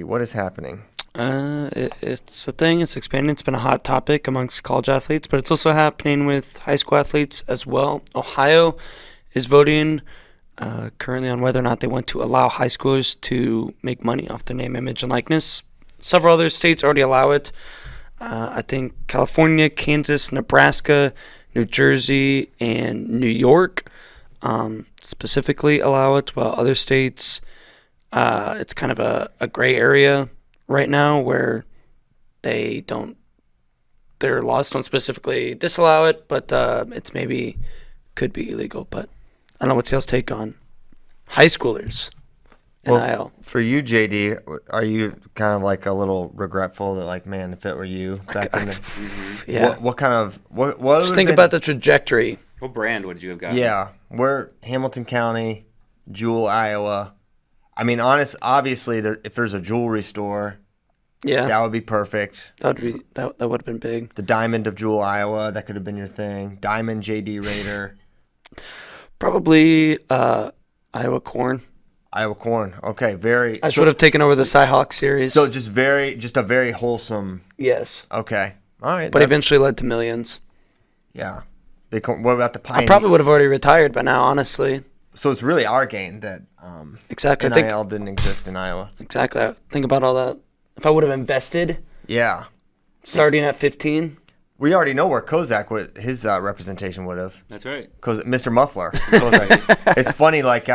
What is happening? It's a thing. It's expanding. It's been a hot topic amongst college athletes, but it's also happening with high school athletes as well. Ohio is voting currently on whether or not they want to allow high schoolers to make money off their name, image, and likeness. Several other states already allow it. I think California, Kansas, Nebraska, New Jersey, and New York specifically allow it, while other states, it's kind of a gray area right now where their laws don't specifically disallow it, but it's maybe could be illegal. But I don't know, what's y'all's take on high schoolers? Well, for you, JD, are you kind of like a little regretful that, like, man, if it were you back in the... Yeah. What kind of... What just think about the trajectory. What brand would you have gotten? Yeah. We're Hamilton County, Jewel, Iowa. I mean, obviously, if there's a jewelry store, that would be perfect. That would have been big. The Diamond of Jewel, Iowa, that could have been your thing. Diamond JD Raider. Probably Iowa Corn. Iowa Corn. Okay, very. I should have taken over the Cyhawk series. So just a very wholesome. Yes. Okay. All right. But eventually led to millions. Yeah. What about the Pioneer? I probably would have already retired by now, honestly. So it's really our gain that exactly. NIL didn't exist in Iowa. Exactly. Think about all that. If I would have invested. Yeah. Starting at 15. We already know where Kozak his representation would have. That's right. Mr. Muffler. It's funny, like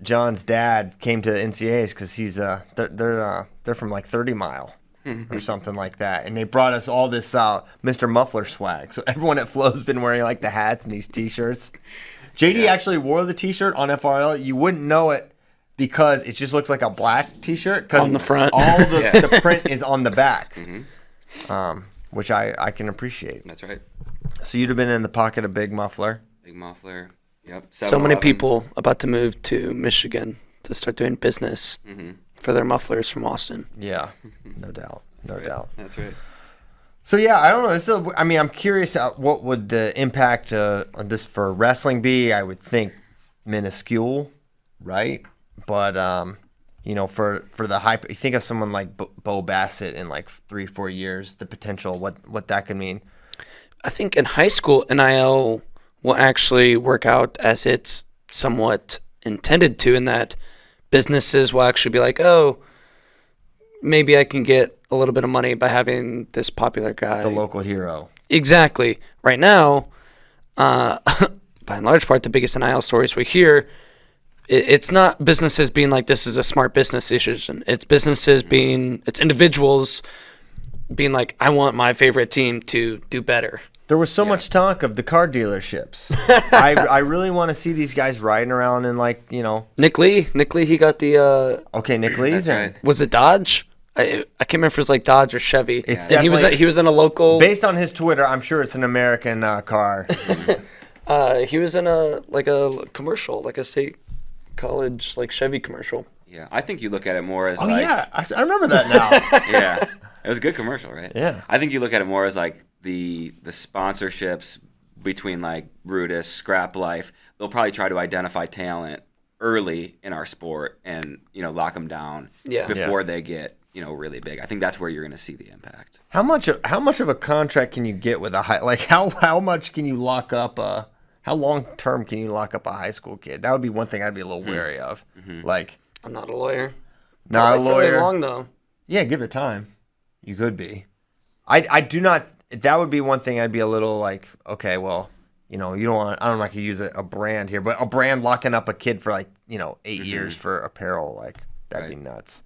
John's dad came to NCAAs because he's they're from like 30 Mile or something like that, and they brought us all this Mr. Muffler swag. So everyone at Flow's been wearing like the hats and these T-shirts. JD actually wore the T-shirt on FRL. You wouldn't know it because it just looks like a black T-shirt on the front. All the print is on the back. Which I can appreciate. That's right. So you'd have been in the pocket of Big Muffler. Big Muffler. Yep. So many people about to move to Michigan to start doing business for their mufflers from Austin. Yeah, no doubt. No doubt. That's right. So yeah, I don't know. I'm curious. What would the impact on this for wrestling be? I would think minuscule, right? But for the hype, you think of someone like Bo Bassett in like 3-4 years, the potential, what that could mean. I think in high school, NIL will actually work out as it's somewhat intended to, in that businesses will actually be like, oh, maybe I can get a little bit of money by having this popular guy. The local hero. Exactly. Right now, by and large part, the biggest NIL stories we hear, it's not businesses being like, this is a smart business decision. It's it's individuals being like, I want my favorite team to do better. There was so much talk of the car dealerships. I really want to see these guys riding around in Nick Lee, he got the... Okay, Nick Lee's in. Right. Was it Dodge? I can't remember if it was like Dodge or Chevy. It's and he was in a local... Based on his Twitter, I'm sure it's an American car. He was in a commercial, like a state college Chevy commercial. Yeah, I think you look at it more as I remember that now. Yeah, it was a good commercial, right? Yeah. I think you look at it more as like the sponsorships between like Brutus, Scrap Life. They'll probably try to identify talent early in our sport and lock them down before they get really big. I think that's where you're going to see the impact. How much of a contract can you get with a high? How much can you lock up a? How long term can you lock up a high school kid? That would be one thing I'd be a little wary of. I'm not a lawyer. Not a lawyer. Fairly long though. Yeah, give it time. You could be. I do not. That would be one thing I'd be a little like, okay, well, you don't want. I'm not going to use a brand here, but a brand locking up a kid for 8 years for apparel, that'd be nuts.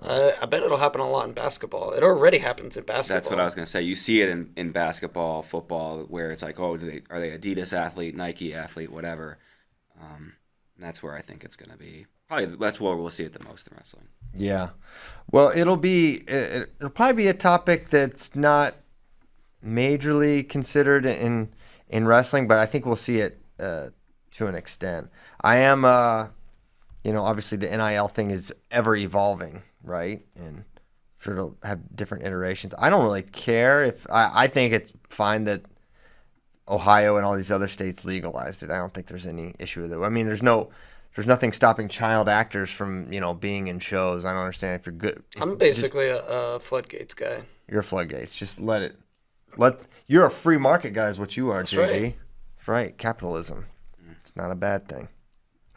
I bet it'll happen a lot in basketball. It already happens in basketball. That's what I was going to say. You see it in basketball, football, where it's like, oh, are they Adidas athlete, Nike athlete, whatever. That's where I think it's going to be. Probably that's where we'll see it the most in wrestling. Yeah. Well, it'll probably be a topic that's not majorly considered in wrestling, but I think we'll see it to an extent. I am, obviously the NIL thing is ever evolving, right? And sure it'll have different iterations. I don't really care if I think it's fine that Ohio and all these other states legalized it. I don't think there's any issue with it. I mean, there's there's nothing stopping child actors from, being in shows. I don't understand if you're good. I'm basically a floodgates guy. You're floodgates. Just you're a free market guy is what you are, JD. Right. That's right. Capitalism. It's not a bad thing.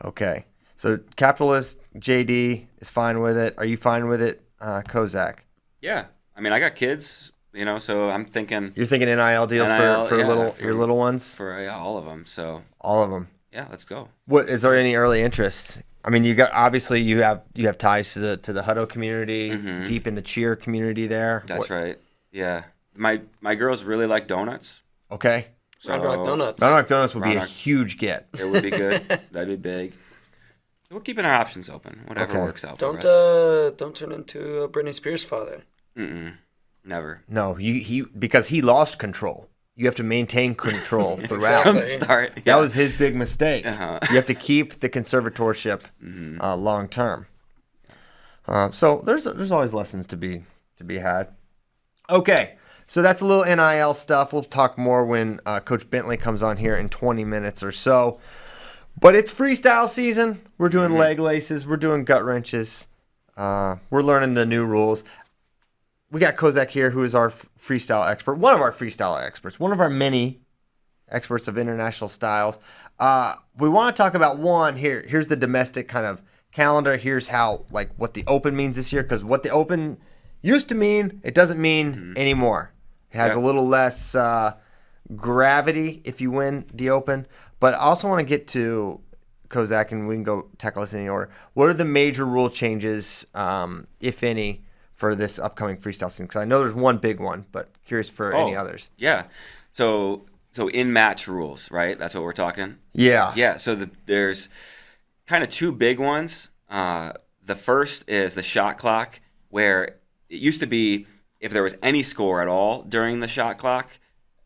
Okay. So capitalist JD is fine with it. Are you fine with it, Kozak? Yeah. I mean, I got kids, so I'm thinking. You're thinking NIL deals for your little ones? For all of them. So. All of them. Yeah, let's go. What is there any early interest? I mean, you have ties to the Hutto community, deep in the cheer community there. That's right. Yeah, my girls really like donuts. Okay. So, Round Rock Donuts. Round Rock Donuts would be a huge get. It would be good. That'd be big. We're keeping our options open. Whatever works out for us. Don't turn into a Britney Spears father. Never. No, because he lost control. You have to maintain control throughout. From the start. Yeah. That was his big mistake. You have to keep the conservatorship long term. So there's always lessons to be had. Okay, so that's a little NIL stuff. We'll talk more when Coach Bentley comes on here in 20 minutes or so. But it's freestyle season. We're doing leg laces. We're doing gut wrenches. We're learning the new rules. We got Kozak here, who is our freestyle expert, one of our freestyle experts, one of our many experts of international styles. We want to talk about one here. Here's the domestic kind of calendar. Here's how, what the Open means this year, because what the Open used to mean, it doesn't mean anymore. It has a little less gravity if you win the Open. But I also want to get to Kozak, and we can go tackle this in any order. What are the major rule changes, if any, for this upcoming freestyle season? Because I know there's one big one, but curious for any others. Yeah. So in-match rules, right? That's what we're talking? Yeah. Yeah, so there's kind of two big ones. The first is the shot clock, where it used to be if there was any score at all during the shot clock,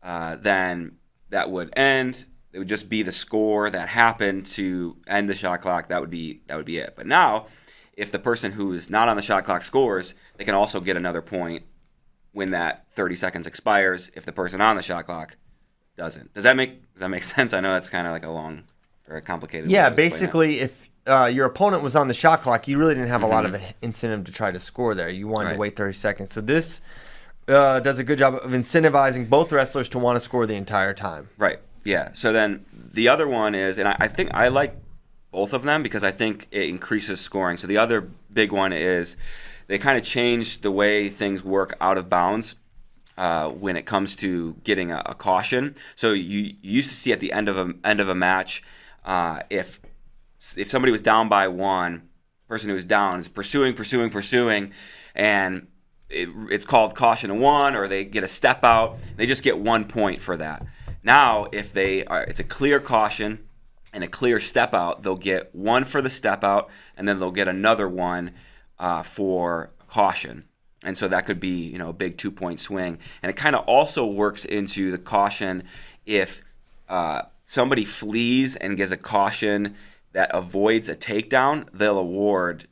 then that would end. It would just be the score that happened to end the shot clock. That would be it. But now, if the person who's not on the shot clock scores, they can also get another point when that 30 seconds expires if the person on the shot clock doesn't. Does that make sense? I know that's kind of like a long or a complicated way to explain basically, if your opponent was on the shot clock, you really didn't have a lot of incentive to try to score there. You wanted to wait 30 seconds. So this does a good job of incentivizing both wrestlers to want to score the entire time. Right. Yeah. So then the other one is, and I think I like both of them because I think it increases scoring. So the other big one is they kind of changed the way things work out of bounds when it comes to getting a caution. So you used to see at the end of a match, if somebody was down by one, person who was down is pursuing, and it's called caution to one, or they get a step out. They just get 1 point for that. Now, if it's a clear caution and a clear step out, they'll get one for the step out, and then they'll get another one for caution. And so that could be, a big 2-point swing. And it kind of also works into the caution if somebody flees and gets a caution that avoids a takedown, they'll award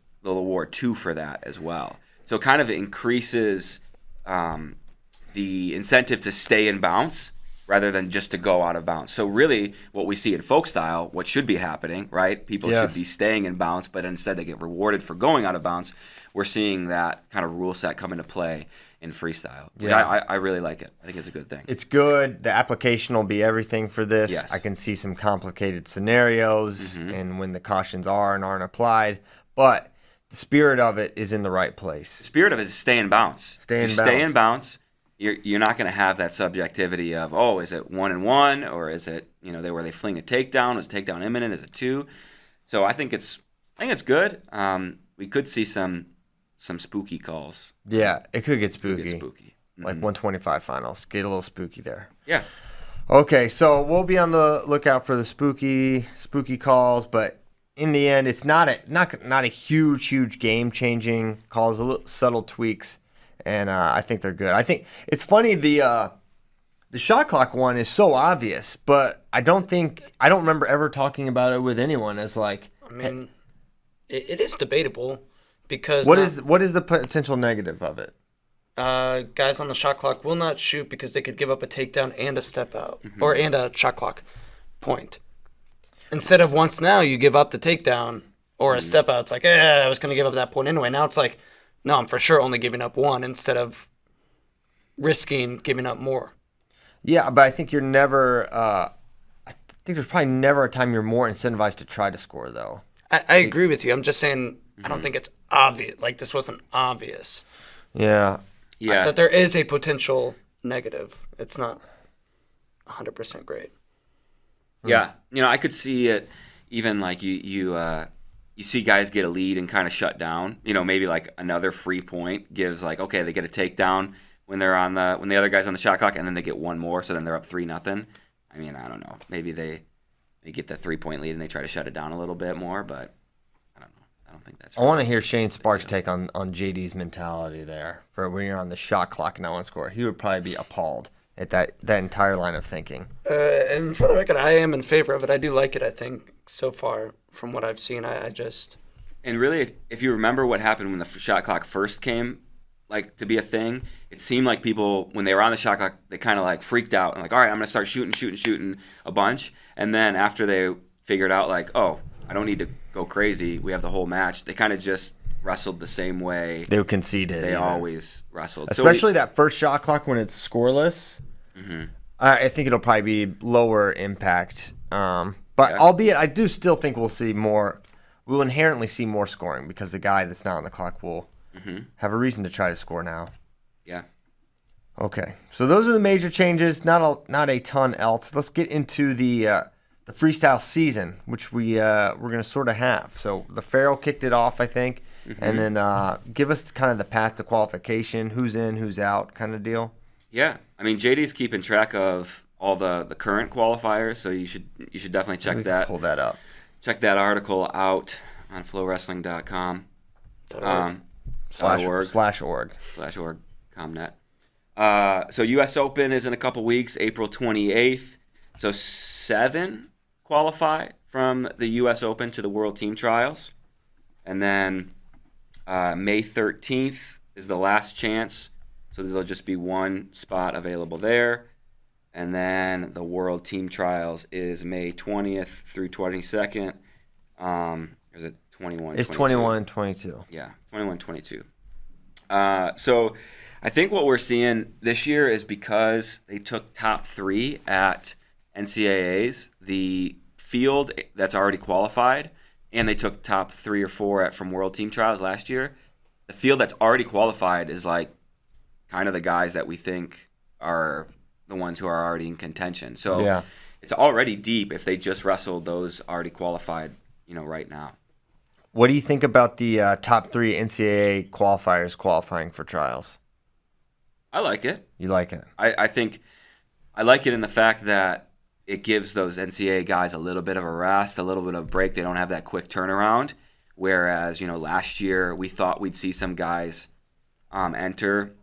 2 for that as well. So it kind of increases the incentive to stay in bounce rather than just to go out of bounds. So really what we see in folk style, what should be happening, right? People should be staying in bounds, but instead they get rewarded for going out of bounds. We're seeing that kind of rule set come into play in freestyle. Which I really like it. I think it's a good thing. It's good. The application will be everything for this. Yes. I can see some complicated scenarios and when the cautions are and aren't applied, but the spirit of it is in the right place. The spirit of it is stay in bounce. Stay in bounce. You're not going to have that subjectivity of, is it 1-1, or is it where they fling a takedown? Is a takedown imminent? Is it 2? So I think it's good. We could see some spooky calls. Yeah, it could get spooky. Like 125 finals, get a little spooky there. Yeah. Okay, so we'll be on the lookout for the spooky calls, but in the end, it's not a huge game changing calls. A little subtle tweaks. And I think they're good. I think it's funny the shot clock one is so obvious, but I don't remember ever talking about it with anyone as like. I mean, it is debatable because what is the potential negative of it? Guys on the shot clock will not shoot because they could give up a takedown and a step out and a shot clock point. Instead of once now you give up the takedown or a step out, it's like, I was going to give up that point anyway. Now it's like, no, I'm for sure only giving up one instead of risking giving up more. Yeah, but I think you're never. I think there's probably never a time you're more incentivized to try to score, though. I agree with you. I'm just saying I don't think it's obvious. Like, this wasn't obvious. Yeah. Yeah. That there is a potential negative. It's not 100% great. Yeah, I could see it. Even like you see guys get a lead and kind of shut down. Maybe like another free point gives like, okay, they get a takedown when the other guy's on the shot clock, and then they get one more, so then they're up 3-0. I mean, I don't know. Maybe they get the 3-point lead and they try to shut it down a little bit more, but I don't know. I don't think that's. I want to hear Shane Sparks' take on JD's mentality there for when you're on the shot clock and no one score. He would probably be appalled at that entire line of thinking. And for the record, I am in favor of it. I do like it, I think, so far from what I've seen. I just... And really, if you remember what happened when the shot clock first came like to be a thing, it seemed like people, when they were on the shot clock, they kind of like freaked out and like, all right, I'm going to start shooting a bunch. And then after they figured out like, oh, I don't need to go crazy, we have the whole match, they kind of just wrestled the same way They conceded. they always wrestled. Especially that first shot clock when it's scoreless. Mm-hmm. I think it'll probably be lower impact. But albeit, I do still think we'll see more. We'll inherently see more scoring because the guy that's not on the clock will have a reason to try to score now. Yeah. Okay, so those are the major changes. Not a ton else. Let's get into the freestyle season, which we're going to sort of have. So the FRL kicked it off, I think, and then give us kind of the path to qualification, who's in, who's out, kind of deal. Yeah, I mean JD's keeping track of all the current qualifiers, so you should definitely check that. Pull that up. Check that article out on FloWrestling.com. /org.comnet. So U.S. Open is in a couple weeks, April 28th. So 7 qualify from the U.S. Open to the World Team Trials. And then May 13th is the last chance. So there'll just be one spot available there. And then the World Team Trials is May 20th through 22nd. Or is it 21? It's 21 and 22. Yeah, 21, 22. So I think what we're seeing this year is because they took top 3 at NCAAs, the field that's already qualified, and they took top 3 or 4 from World Team Trials last year. The field that's already qualified is like kind of the guys that we think are the ones who are already in contention. So it's already deep if they just wrestled those already qualified, right now. What do you think about the top 3 NCAA qualifiers qualifying for trials? I like it. You like it? I think I like it in the fact that it gives those NCAA guys a little bit of a rest, a little bit of a break. They don't have that quick turnaround. Whereas, last year we thought we'd see some guys enter.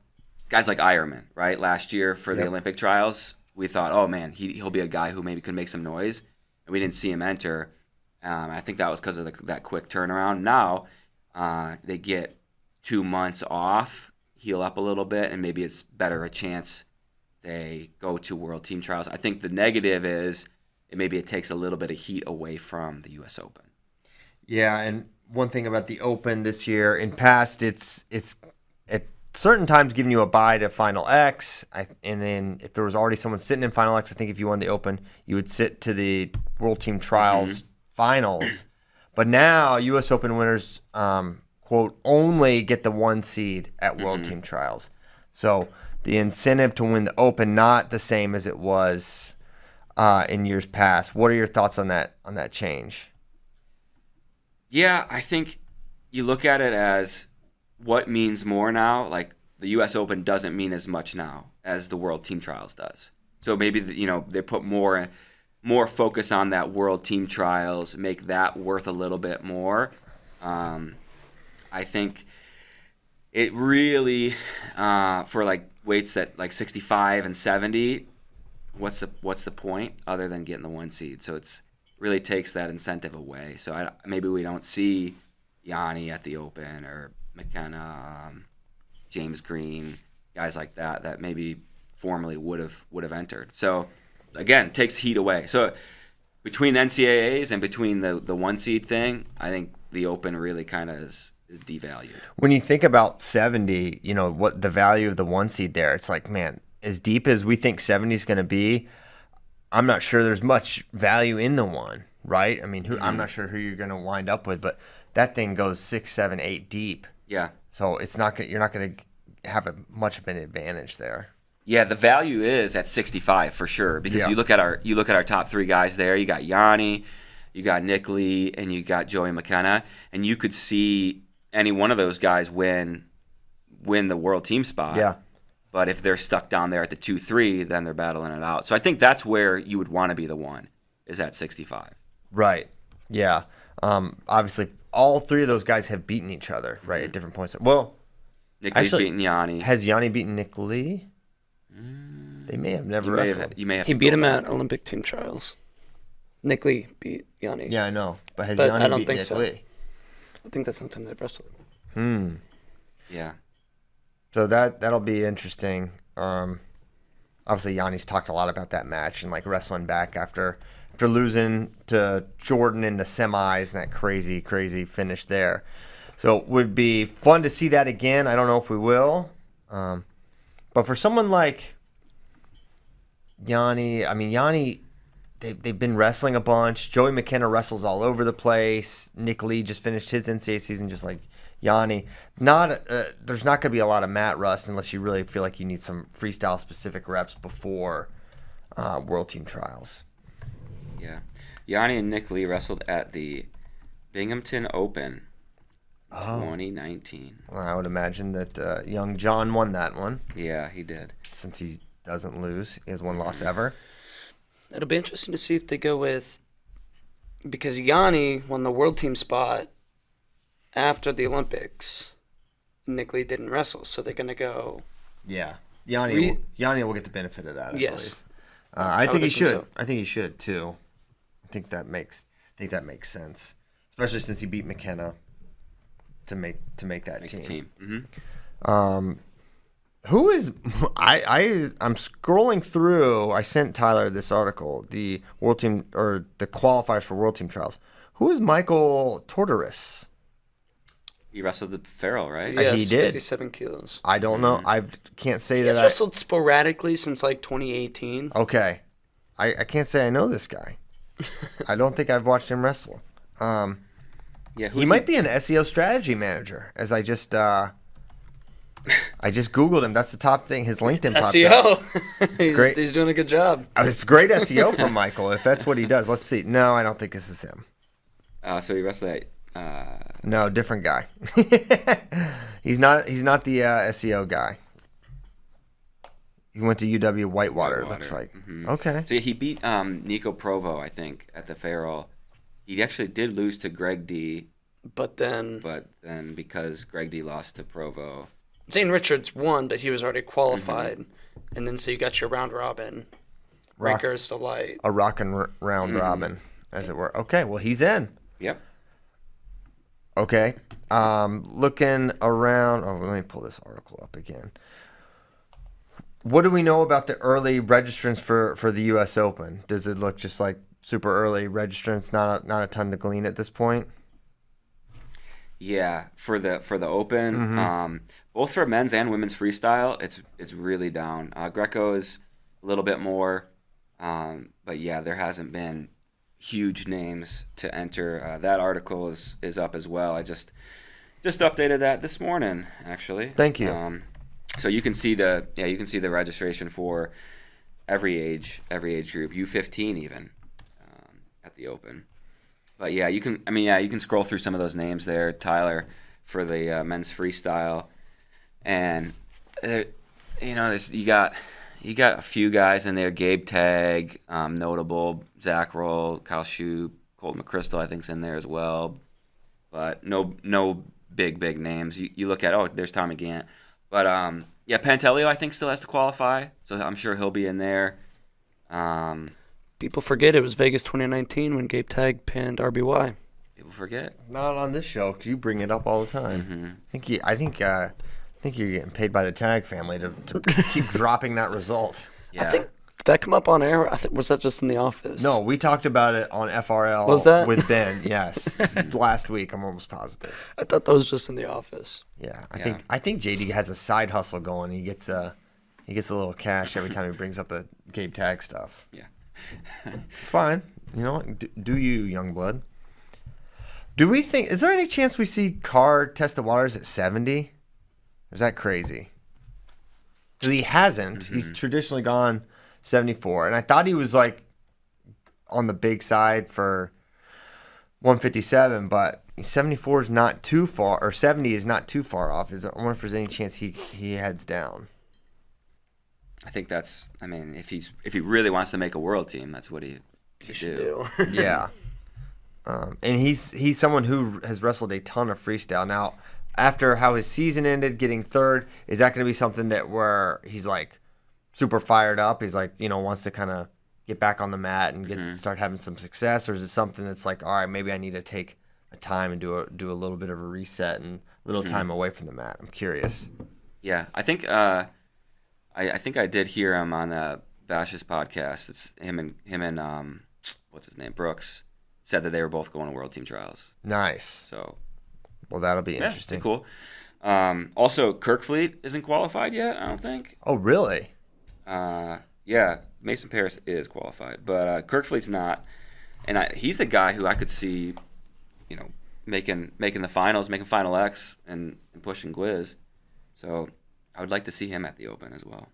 Guys like Ironman, right? Last year for the Olympic trials, we thought, oh man, he'll be a guy who maybe could make some noise, and we didn't see him enter. I think that was because of that quick turnaround. Now they get 2 months off, heal up a little bit, and maybe it's better a chance they go to World Team Trials. I think the negative is maybe it takes a little bit of heat away from the U.S. Open. Yeah, and one thing about the Open this year, in past, it's at certain times giving you a bye to Final X, and then if there was already someone sitting in Final X, I think if you won the Open, you would sit to the World Team Trials finals. But now U.S. Open winners, quote, only get the 1 seed at World Team Trials. So the incentive to win the Open not the same as it was in years past. What are your thoughts on that change? Yeah, I think you look at it as what means more now. Like the U.S. Open doesn't mean as much now as the World Team Trials does. So maybe they put more focus on that World Team Trials, make that worth a little bit more. I think it really for like weights that like 65 and 70. What's the point other than getting the 1 seed? So it's really takes that incentive away. So maybe we don't see Yanni at the Open or McKenna, James Green, guys like that maybe formerly would have entered. So again, takes heat away. So between the NCAAs and between the 1 seed thing, I think the Open really kind of is devalued. When you think about 70, what the value of the 1 seed there, it's like, man, as deep as we think 70 is going to be, I'm not sure there's much value in the 1, right? I mean, I'm not sure who you're going to wind up with, but that thing goes 6, 7, 8 deep. Yeah. So you're not going to have much of an advantage there. Yeah, the value is at 65 for sure, because you look at our top 3 guys there. You got Yanni, you got Nick Lee, and you got Joey McKenna, and you could see any one of those guys win the world team spot. Yeah. But if they're stuck down there at the 2-3, then they're battling it out. So I think that's where you would want to be the 1, is at 65. Right. Yeah. Obviously, all 3 of those guys have beaten each other, right, at different points. Well, Nick Lee's beaten Yanni. Has Yanni beaten Nick Lee? They may have never wrestled. He beat him at Olympic team trials. Nick Lee beat Yanni. Yeah, I know. But has Yanni I don't beat think Nick so. Lee? I think that's the time they've wrestled. Yeah. So that'll be interesting. Obviously, Yanni's talked a lot about that match and like wrestling back after losing to Jordan in the semis and that crazy, crazy finish there. So it would be fun to see that again. I don't know if we will. But for someone like Yanni, they've been wrestling a bunch. Joey McKenna wrestles all over the place. Nick Lee just finished his NCAA season just like Yanni. There's not going to be a lot of mat rust unless you really feel like you need some freestyle specific reps before World Team Trials. Yeah. Yanni and Nick Lee wrestled at the Binghamton Open 2019. Well, I would imagine that young John won that one. Yeah, he did. Since he doesn't lose. He has 1 loss ever. It'll be interesting to see if they go with, because Yanni won the world team spot after the Olympics. Nick Lee didn't wrestle, so they're going to go. Yeah. Yanni will get the benefit of that, I yes. believe. I think he should. So. I think he should too. I think that makes sense, especially since he beat McKenna to make that team. Mm-hmm. Who is I'm scrolling through. I sent Tyler this article, the World Team or the qualifiers for World Team Trials. Who is Michael Tortoris? He wrestled the FRL, right? Yes, He did. 57 kilos. I don't know. I can't say He's that. wrestled sporadically since like 2018. Okay, I can't say I know this guy. I don't think I've watched him wrestle. Yeah, he might be an SEO strategy manager, as I just Googled him. That's the top thing. His LinkedIn popped up. SEO. Great. He's doing a good job. It's great SEO from Michael, if that's what he does. Let's see. No, I don't think this is him. So he wrestled at... No, different guy. He's not the SEO guy. He went to UW Whitewater. It looks like. Mm-hmm. Okay. So he beat Nico Provo, I think, at the FRL. He actually did lose to Greg D. But then because Greg D lost to Provo. Zane Richards won, but he was already qualified. Mm-hmm. And then so you got your round robin. Rankers delight. A round robin, as it were. Okay, well, he's in. Yep. Okay. Looking around. Oh, let me pull this article up again. What do we know about the early registrants for the U.S. Open? Does it look just like super early registrants? Not a ton to glean at this point. Yeah, for the Open, both for men's and women's freestyle, it's really down. Greco is a little bit more, but yeah, there hasn't been huge names to enter. That article is up as well. I just updated that this morning, actually. Thank you. So you can see the registration for every age group, U15 even, at the Open. But yeah, you can scroll through some of those names there, Tyler, for the men's freestyle, and you got a few guys in there. Gabe Tagg, notable. Zach Roll, Kyle Shoup, Colton McChrystal, I think's in there as well. But no big names. You look at there's Tommy Gant, but Pantelio I think still has to qualify, so I'm sure he'll be in there. People forget it was Vegas 2019 when Gabe Tagg pinned RBY. People forget. Not on this show because you bring it up all the time. Mm-hmm. I think you're getting paid by the Tagg family to keep dropping that result. Yeah. that come up on air? Was that just in the office? No, we talked about it on FRL Was that? with Ben. Yes, last week. I'm almost positive. I thought that was just in the office. Yeah, I think JD has a side hustle going. He gets a little cash every time he brings up a Gabe Tag stuff. Yeah. It's fine. You know, do you, young blood? Do we think? Is there any chance we see Carr test the waters at 70? Or is that crazy? Because he hasn't. Mm-hmm. He's traditionally gone 74, and I thought he was like on the big side for 157, but 74 is not too far, or 70 is not too far off. I wonder if there's any chance he heads down. I think that's. I mean, if he really wants to make a world team, that's what he should do. Yeah. And he's someone who has wrestled a ton of freestyle. Now, after how his season ended, getting third, is that going to be something that where he's like super fired up? He's like, wants to kind of get back on the mat and start having some success, or is it something that's like, all right, maybe I need to take a time and do a little bit of a reset and a little time away from the mat? I'm curious. Yeah, I think I think I did hear him on Bash's podcast. It's him and what's his name, Brooks, said that they were both going to World Team Trials. Nice. So, well, that'll be interesting. Cool. Also, Kirkfleet isn't qualified yet, I don't think. Oh, really? Yeah, Mason Paris is qualified, but Kirkfleet's not. And he's a guy who I could see, making the finals, making Final X, and pushing Gwiz. So I would like to see him at the Open as well.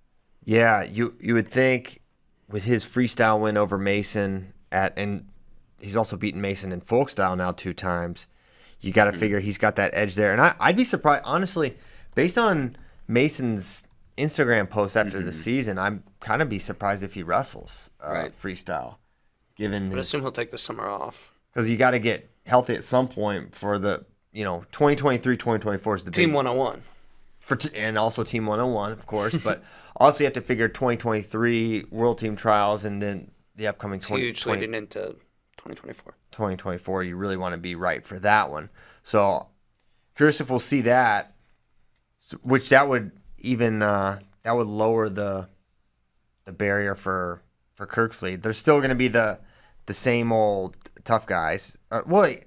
Yeah, you would think with his freestyle win over Mason and he's also beaten Mason in folk style now 2 times. You got to figure he's got that edge there. And I'd be surprised, honestly, based on Mason's Instagram post after the season, I'm kind of be surprised if he wrestles freestyle. I would assume he'll take the summer off. Because you got to get healthy at some point for the, 2023, 2024 is the Team big 101. And also Team 101, of course. But also you have to figure 2023 World Team Trials and then the upcoming huge leading into 2024. 2024, you really want to be right for that one. So curious if we'll see that, which that would even that would lower the barrier for Kirkfleet. There's still going to be the same old tough guys. Wait,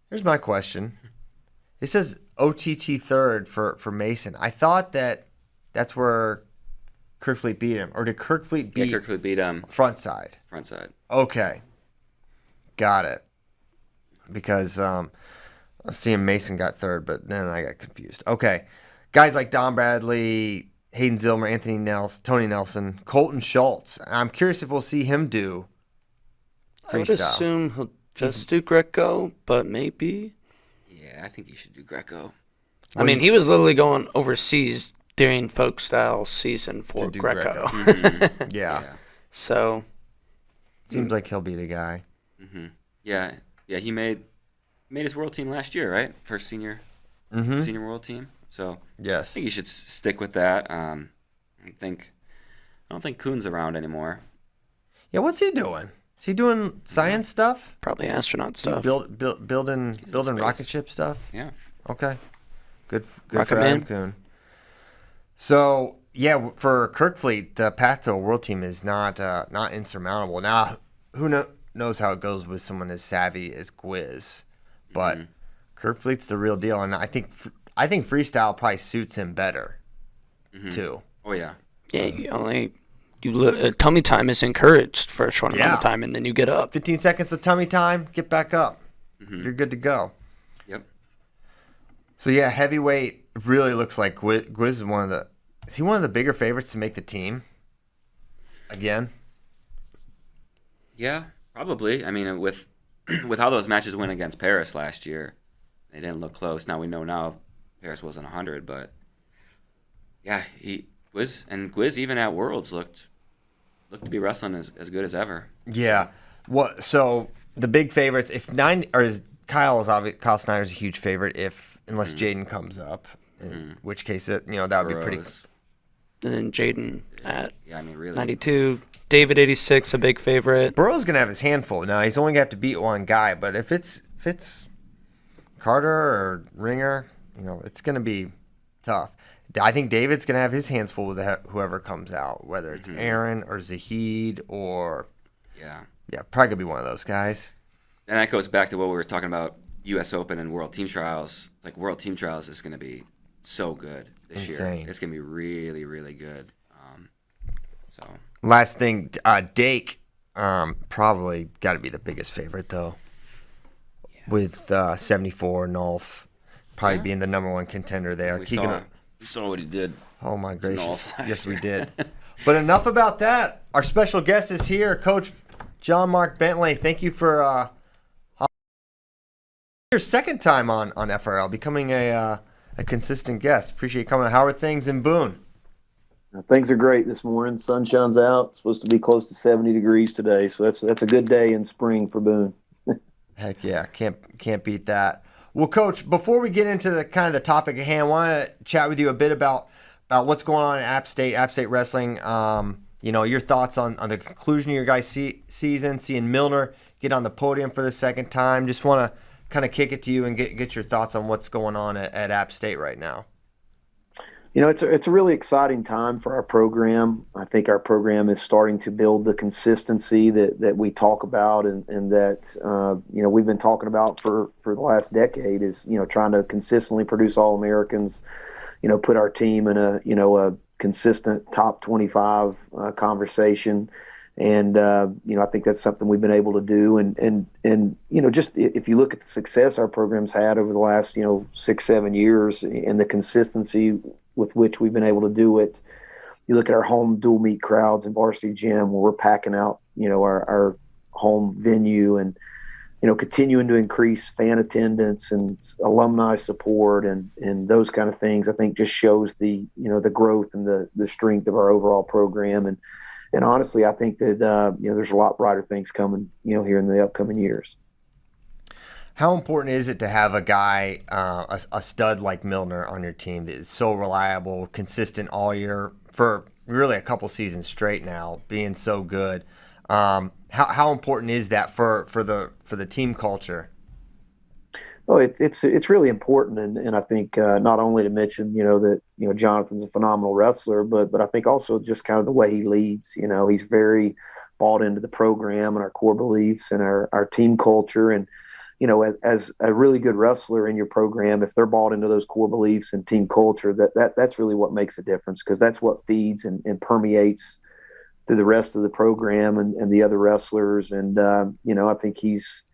here's my question. It says OTT third for Mason. I thought that's where Kirkfleet beat him, or did Kirkfleet beat? Yeah, Kirkfleet beat him. Front side. Front side. Okay. Got it. Because I was seeing Mason got third, but then I got confused. Okay. Guys like Don Bradley, Hayden Zillmer, Anthony Nelson, Tony Nelson, Colton Schultz. I'm curious if we'll see him do freestyle. I would assume he'll just do Greco, but maybe. Yeah, I think he should do Greco. I mean, he was literally going overseas during folk style season for Greco. Yeah. So seems like he'll be the guy. Mm-hmm. Yeah. He made his world team last year, right? First senior world team. So yes, I think he should stick with that. I don't think Kuhn's around anymore. Yeah, what's he doing? Is he doing science stuff? Probably astronaut stuff. Building rocket ship stuff. Yeah. Okay. Good Rocket for Man. Adam Kuhn. So yeah, for Kirkfleet, the path to a world team is not insurmountable. Now, who knows how it goes with someone as savvy as Gwiz, but Kirkfleet's the real deal, and I think freestyle probably suits him better too. Oh yeah. Yeah, tummy time is encouraged for a short amount of time, and then you get up. 15 seconds of tummy time, get back up. You're good to go. Yep. So yeah, heavyweight really looks like Gwiz is is he one of the bigger favorites to make the team again? Yeah, probably. I mean, with how those matches went against Paris last year, they didn't look close. Now we know Paris wasn't 100, but yeah, Gwiz even at Worlds looked to be wrestling as good as ever. Yeah. So the big favorites, Kyle Snyder's a huge favorite unless Jaden comes up, in which case that would be pretty. And then Jaden at really 92. David 86, a big favorite. Burrow's gonna have his handful. Now he's only gonna have to beat one guy, but if it's Carter or Ringer, it's gonna be tough. I think David's going to have his hands full with whoever comes out, whether it's Aaron or Zahid or yeah, probably gonna be one of those guys. And that goes back to what we were talking about, U.S. Open and World Team Trials. Like World Team Trials is going to be so good this year. It's going to be really, really good. So last thing, Dake probably got to be the biggest favorite though, with 74 Nolf probably being the number one contender there. We saw what he did. Oh my gracious! Yes, we did. But enough about that. Our special guest is here, Coach John Mark Bentley. Thank you for your second time on FRL, becoming a consistent guest. Appreciate you coming. How are things in Boone? Things are great this morning. Sun shines out. It's supposed to be close to 70 degrees today, so that's a good day in spring for Boone. Heck yeah, can't beat that. Well, Coach, before we get into the kind of the topic at hand, I want to chat with you a bit about what's going on in App State Wrestling. Your thoughts on the conclusion of your guys' season, seeing Milner get on the podium for the second time. Just want to kind of kick it to you and get your thoughts on what's going on at App State right now. It's a really exciting time for our program. I think our program is starting to build the consistency that we talk about and that we've been talking about for the last decade is trying to consistently produce All-Americans, put our team in a consistent top 25 conversation. And I think that's something we've been able to do. And just if you look at the success our program's had over the last 6-7 years and the consistency with which we've been able to do it, you look at our home dual meet crowds in Varsity Gym where we're packing out our home venue and continuing to increase fan attendance and alumni support and those kind of things. I think just shows the growth and the strength of our overall program. And honestly, I think that there's a lot brighter things coming, here in the upcoming years. How important is it to have a guy, a stud like Milner on your team that is so reliable, consistent all year for really a couple seasons straight now, being so good? How important is that for the team culture? Oh, it's really important, and I think not only to mention that Jonathan's a phenomenal wrestler, but I think also just kind of the way he leads. He's very bought into the program and our core beliefs and our team culture, and as a really good wrestler in your program, if they're bought into those core beliefs and team culture, that's really what makes a difference, because that's what feeds and permeates through the rest of the program and the other wrestlers. And I think he's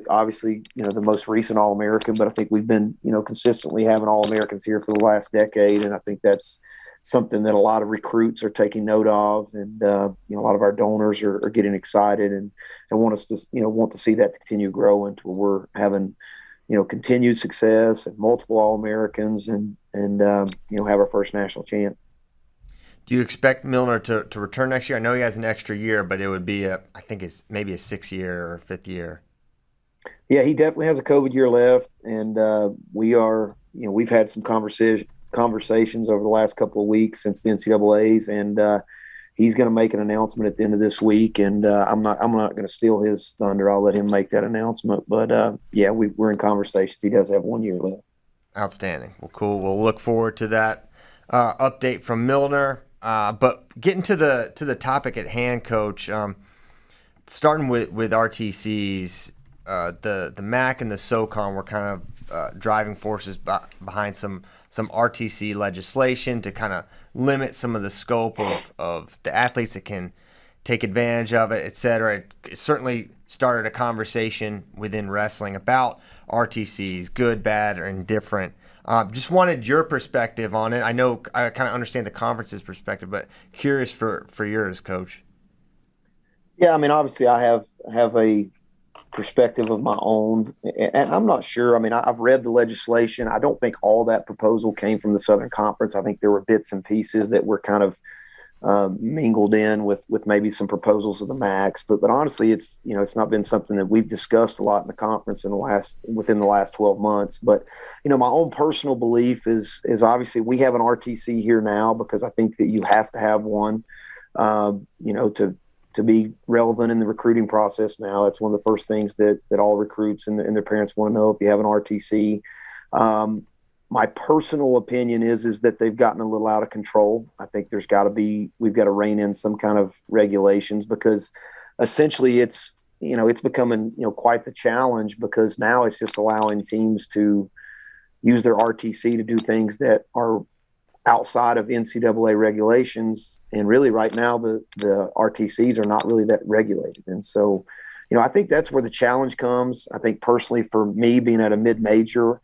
obviously the most recent All-American, but I think we've been consistently having All-Americans here for the last decade, and I think that's something that a lot of recruits are taking note of, and a lot of our donors are getting excited and want us to want to see that continue growing to where we're having continued success and multiple All-Americans and have our first national champ. Do you expect Milner to return next year? I know he has an extra year, but it would be I think it's maybe a 6th year or 5th year. Yeah, he definitely has a COVID year left, and we've had some conversations over the last couple of weeks since the NCAA's, and he's going to make an announcement at the end of this week. And I'm not going to steal his thunder. I'll let him make that announcement. But we're in conversations. He does have 1 year left. Outstanding. Well, cool. We'll look forward to that update from Milner. But getting to the topic at hand, Coach. Starting with RTCs. The MAC and the SoCon were kind of driving forces behind some RTC legislation to kind of limit some of the scope of the athletes that can take advantage of it, et cetera. It certainly started a conversation within wrestling about RTCs, good, bad, or indifferent. Just wanted your perspective on it. I know I kind of understand the conference's perspective, but curious for yours, Coach. Yeah, I mean, obviously I have a perspective of my own, and I'm not sure. I mean, I've read the legislation. I don't think all that proposal came from the Southern Conference. I think there were bits and pieces that were kind of mingled in with maybe some proposals of the MACs. But honestly, it's not been something that we've discussed a lot in the conference within the last 12 months. But my own personal belief is obviously we have an RTC here now because I think that you have to have one, to be relevant in the recruiting process now. That's one of the first things that all recruits and their parents want to know if you have an RTC. my personal opinion is that they've gotten a little out of control. I think we've got to rein in some kind of regulations, because essentially it's becoming, quite the challenge, because now it's just allowing teams to use their RTC to do things that are outside of NCAA regulations. And really right now the RTCs are not really that regulated. And so, I think that's where the challenge comes. I think personally for me, being at a mid-major,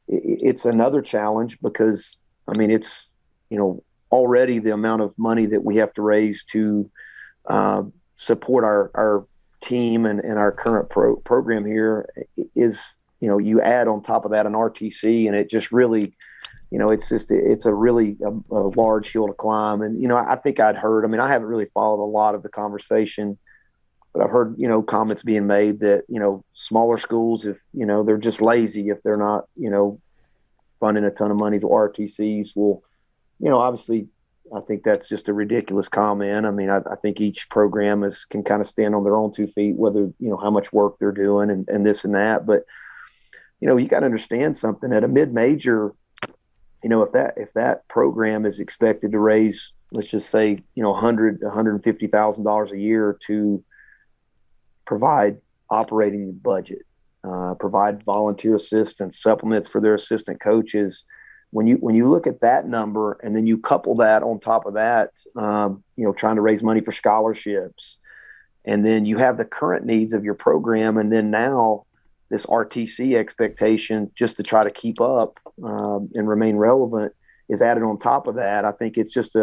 it's another challenge, because it's, already the amount of money that we have to raise to support our team and our current program here is, you add on top of that an RTC, and it just really, it's a really a large hill to climb. And, I think I'd heard, I haven't really followed a lot of the conversation, but I've heard, comments being made that, smaller schools, if, they're just lazy, if they're not, funding a ton of money to RTCs, will, obviously, I think that's just a ridiculous comment. I think each program can kind of stand on their own 2 feet, whether, how much work they're doing and this and that. But, you got to understand something at a mid-major, if that program is expected to raise, let's just say, $150,000 a year to provide operating budget, provide volunteer assistance, supplements for their assistant coaches. When you look at that number, and then you couple that on top of that, trying to raise money for scholarships, and then you have the current needs of your program, and then now this RTC expectation just to try to keep up and remain relevant is added on top of that. I think it's just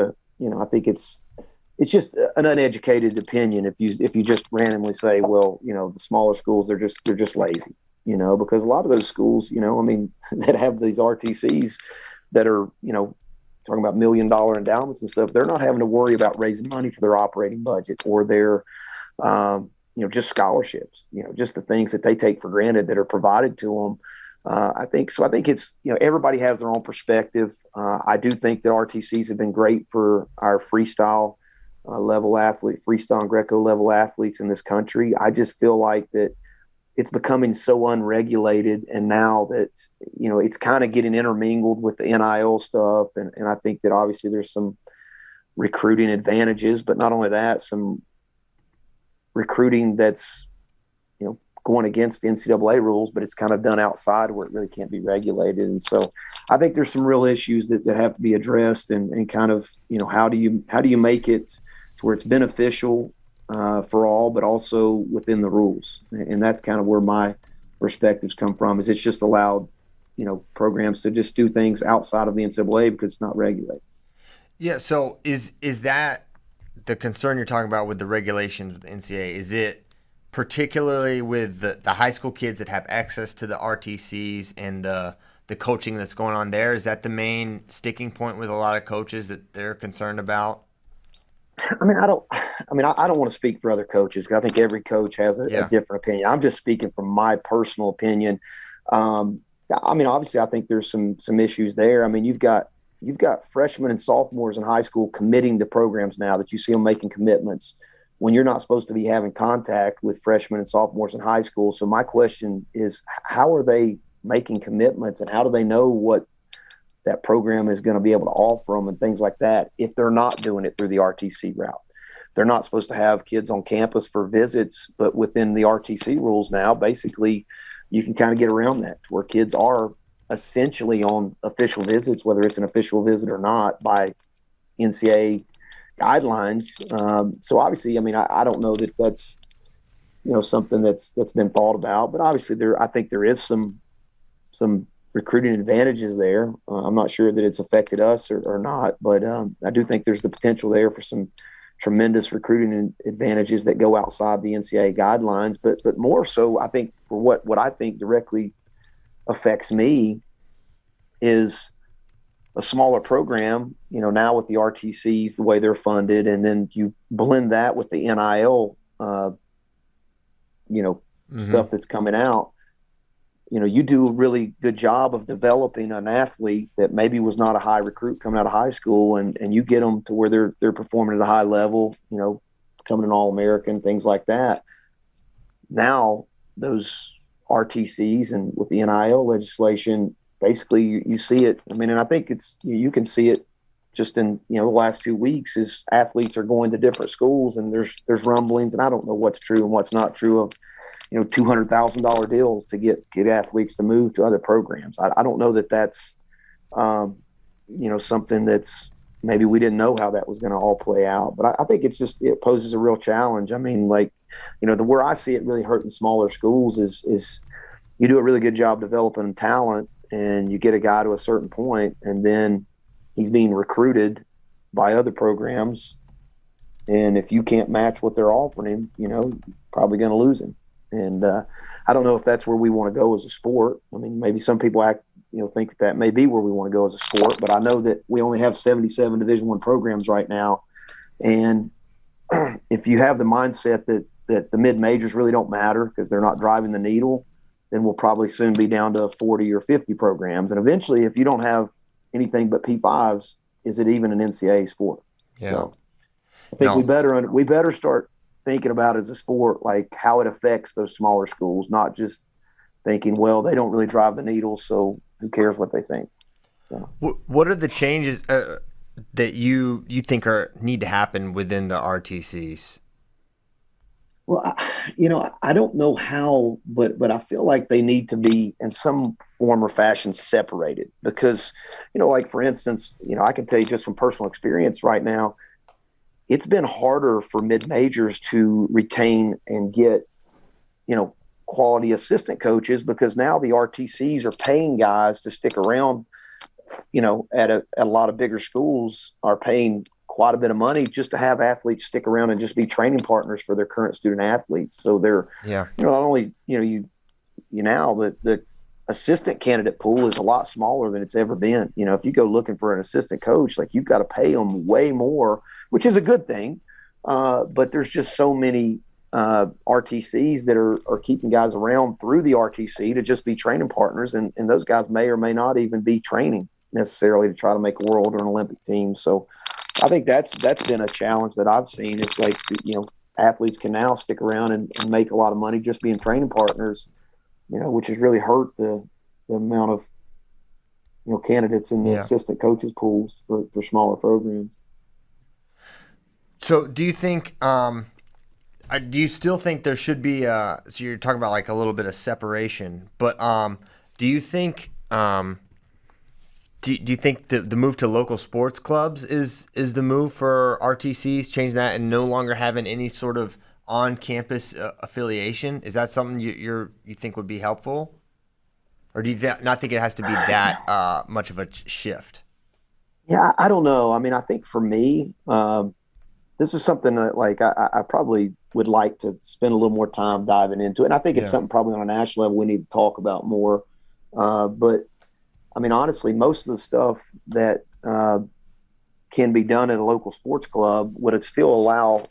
it's just an uneducated opinion if you just randomly say, well, the smaller schools, they're just lazy, because a lot of those schools, that have these RTCs that are, talking about $1 million endowments and stuff, they're not having to worry about raising money for their operating budget or their, just scholarships, just the things that they take for granted that are provided to them. I think it's, everybody has their own perspective. I do think that RTCs have been great for our freestyle freestyle and Greco level athletes in this country. I just feel like that it's becoming so unregulated, and now that, it's kind of getting intermingled with the NIL stuff. And I think that obviously there's some recruiting advantages, but not only that, some recruiting that's, going against the NCAA rules, but it's kind of done outside where it really can't be regulated. And so I think there's some real issues that have to be addressed, and kind of, how do you make it to where it's beneficial for all, but also within the rules. And that's kind of where my perspectives come from, is it's just allowed, programs to just do things outside of the NCAA because it's not regulated. Yeah. So is that the concern you're talking about with the regulations with the NCAA? Is it particularly with the high school kids that have access to the RTCs and the coaching that's going on there? Is that the main sticking point with a lot of coaches that they're concerned about? I don't want to speak for other coaches, because I think every coach has a different opinion. I'm just speaking from my personal opinion. Obviously I think there's some issues there. You've got freshmen and sophomores in high school committing to programs now, that you see them making commitments when you're not supposed to be having contact with freshmen and sophomores in high school. So my question is, how are they making commitments, and how do they know what that program is going to be able to offer them and things like that if they're not doing it through the RTC route? They're not supposed to have kids on campus for visits, but within the RTC rules now, basically you can kind of get around that, where kids are essentially on official visits, whether it's an official visit or not, by NCAA guidelines. So obviously, I don't know that that's, something that's been thought about, but obviously I think there is some recruiting advantages there. I'm not sure that it's affected us or not, but I do think there's the potential there for some tremendous recruiting advantages that go outside the NCAA guidelines. But more so, I think for what I think directly affects me is a smaller program, now with the RTCs, the way they're funded, and then you blend that with the NIL, stuff that's coming out. You do a really good job of developing an athlete that maybe was not a high recruit coming out of high school, and you get them to where they're performing at a high level, becoming an All-American, things like that. Now those RTCs and with the NIL legislation, basically you see it. I mean, and I think you can see it just in, the last 2 weeks is athletes are going to different schools, and there's rumblings, and I don't know what's true and what's not true of, $200,000 deals to get athletes to move to other programs. I don't know that that's, something that's maybe we didn't know how that was going to all play out. But I think it poses a real challenge. I mean, like, where I see it really hurting smaller schools is you do a really good job developing talent, and you get a guy to a certain point, and then he's being recruited by other programs. And if you can't match what they're offering him, probably going to lose him. And I don't know if that's where we want to go as a sport. I mean, maybe some people think that may be where we want to go as a sport, but I know that we only have 77 Division I programs right now. And if you have the mindset that the mid-majors really don't matter because they're not driving the needle, then we'll probably soon be down to 40 or 50 programs. And eventually, if you don't have anything but P5s, is it even an NCAA sport? Yeah. So I think we better start thinking about it as a sport, like how it affects those smaller schools, not just thinking, well, they don't really drive the needle, so who cares what they think. So. What are the changes that you think need to happen within the RTCs? Well, I don't know how, but I feel like they need to be in some form or fashion separated because, like for instance, I can tell you just from personal experience right now, it's been harder for mid-majors to retain and get, quality assistant coaches because now the RTCs are paying guys to stick around, at a lot of bigger schools are paying quite a bit of money just to have athletes stick around and just be training partners for their current student athletes. So they're, not only, now the assistant candidate pool is a lot smaller than it's ever been. If you go looking for an assistant coach, like you've got to pay them way more, which is a good thing. But there's just so many RTCs that are keeping guys around through the RTC to just be training partners. And those guys may or may not even be training necessarily to try to make a world or an Olympic team. So I think that's been a challenge that I've seen. It's like, athletes can now stick around and make a lot of money just being training partners, which has really hurt the amount of, candidates in the assistant coaches pools for smaller programs. So do you think, do you still think there should be, so you're talking about like a little bit of separation, but do you think, do you think the move to local sports clubs is the move for RTCs, changing that and no longer having any sort of on-campus affiliation? Is that something you think would be helpful? Or do you not think it has to be that much of a shift? Yeah, I don't know. I mean, I think for me, this is something that like I probably would like to spend a little more time diving into. And I think it's something probably on a national level we need to talk about more. But I mean, honestly, most of the stuff that can be done at a local sports club would it still allow,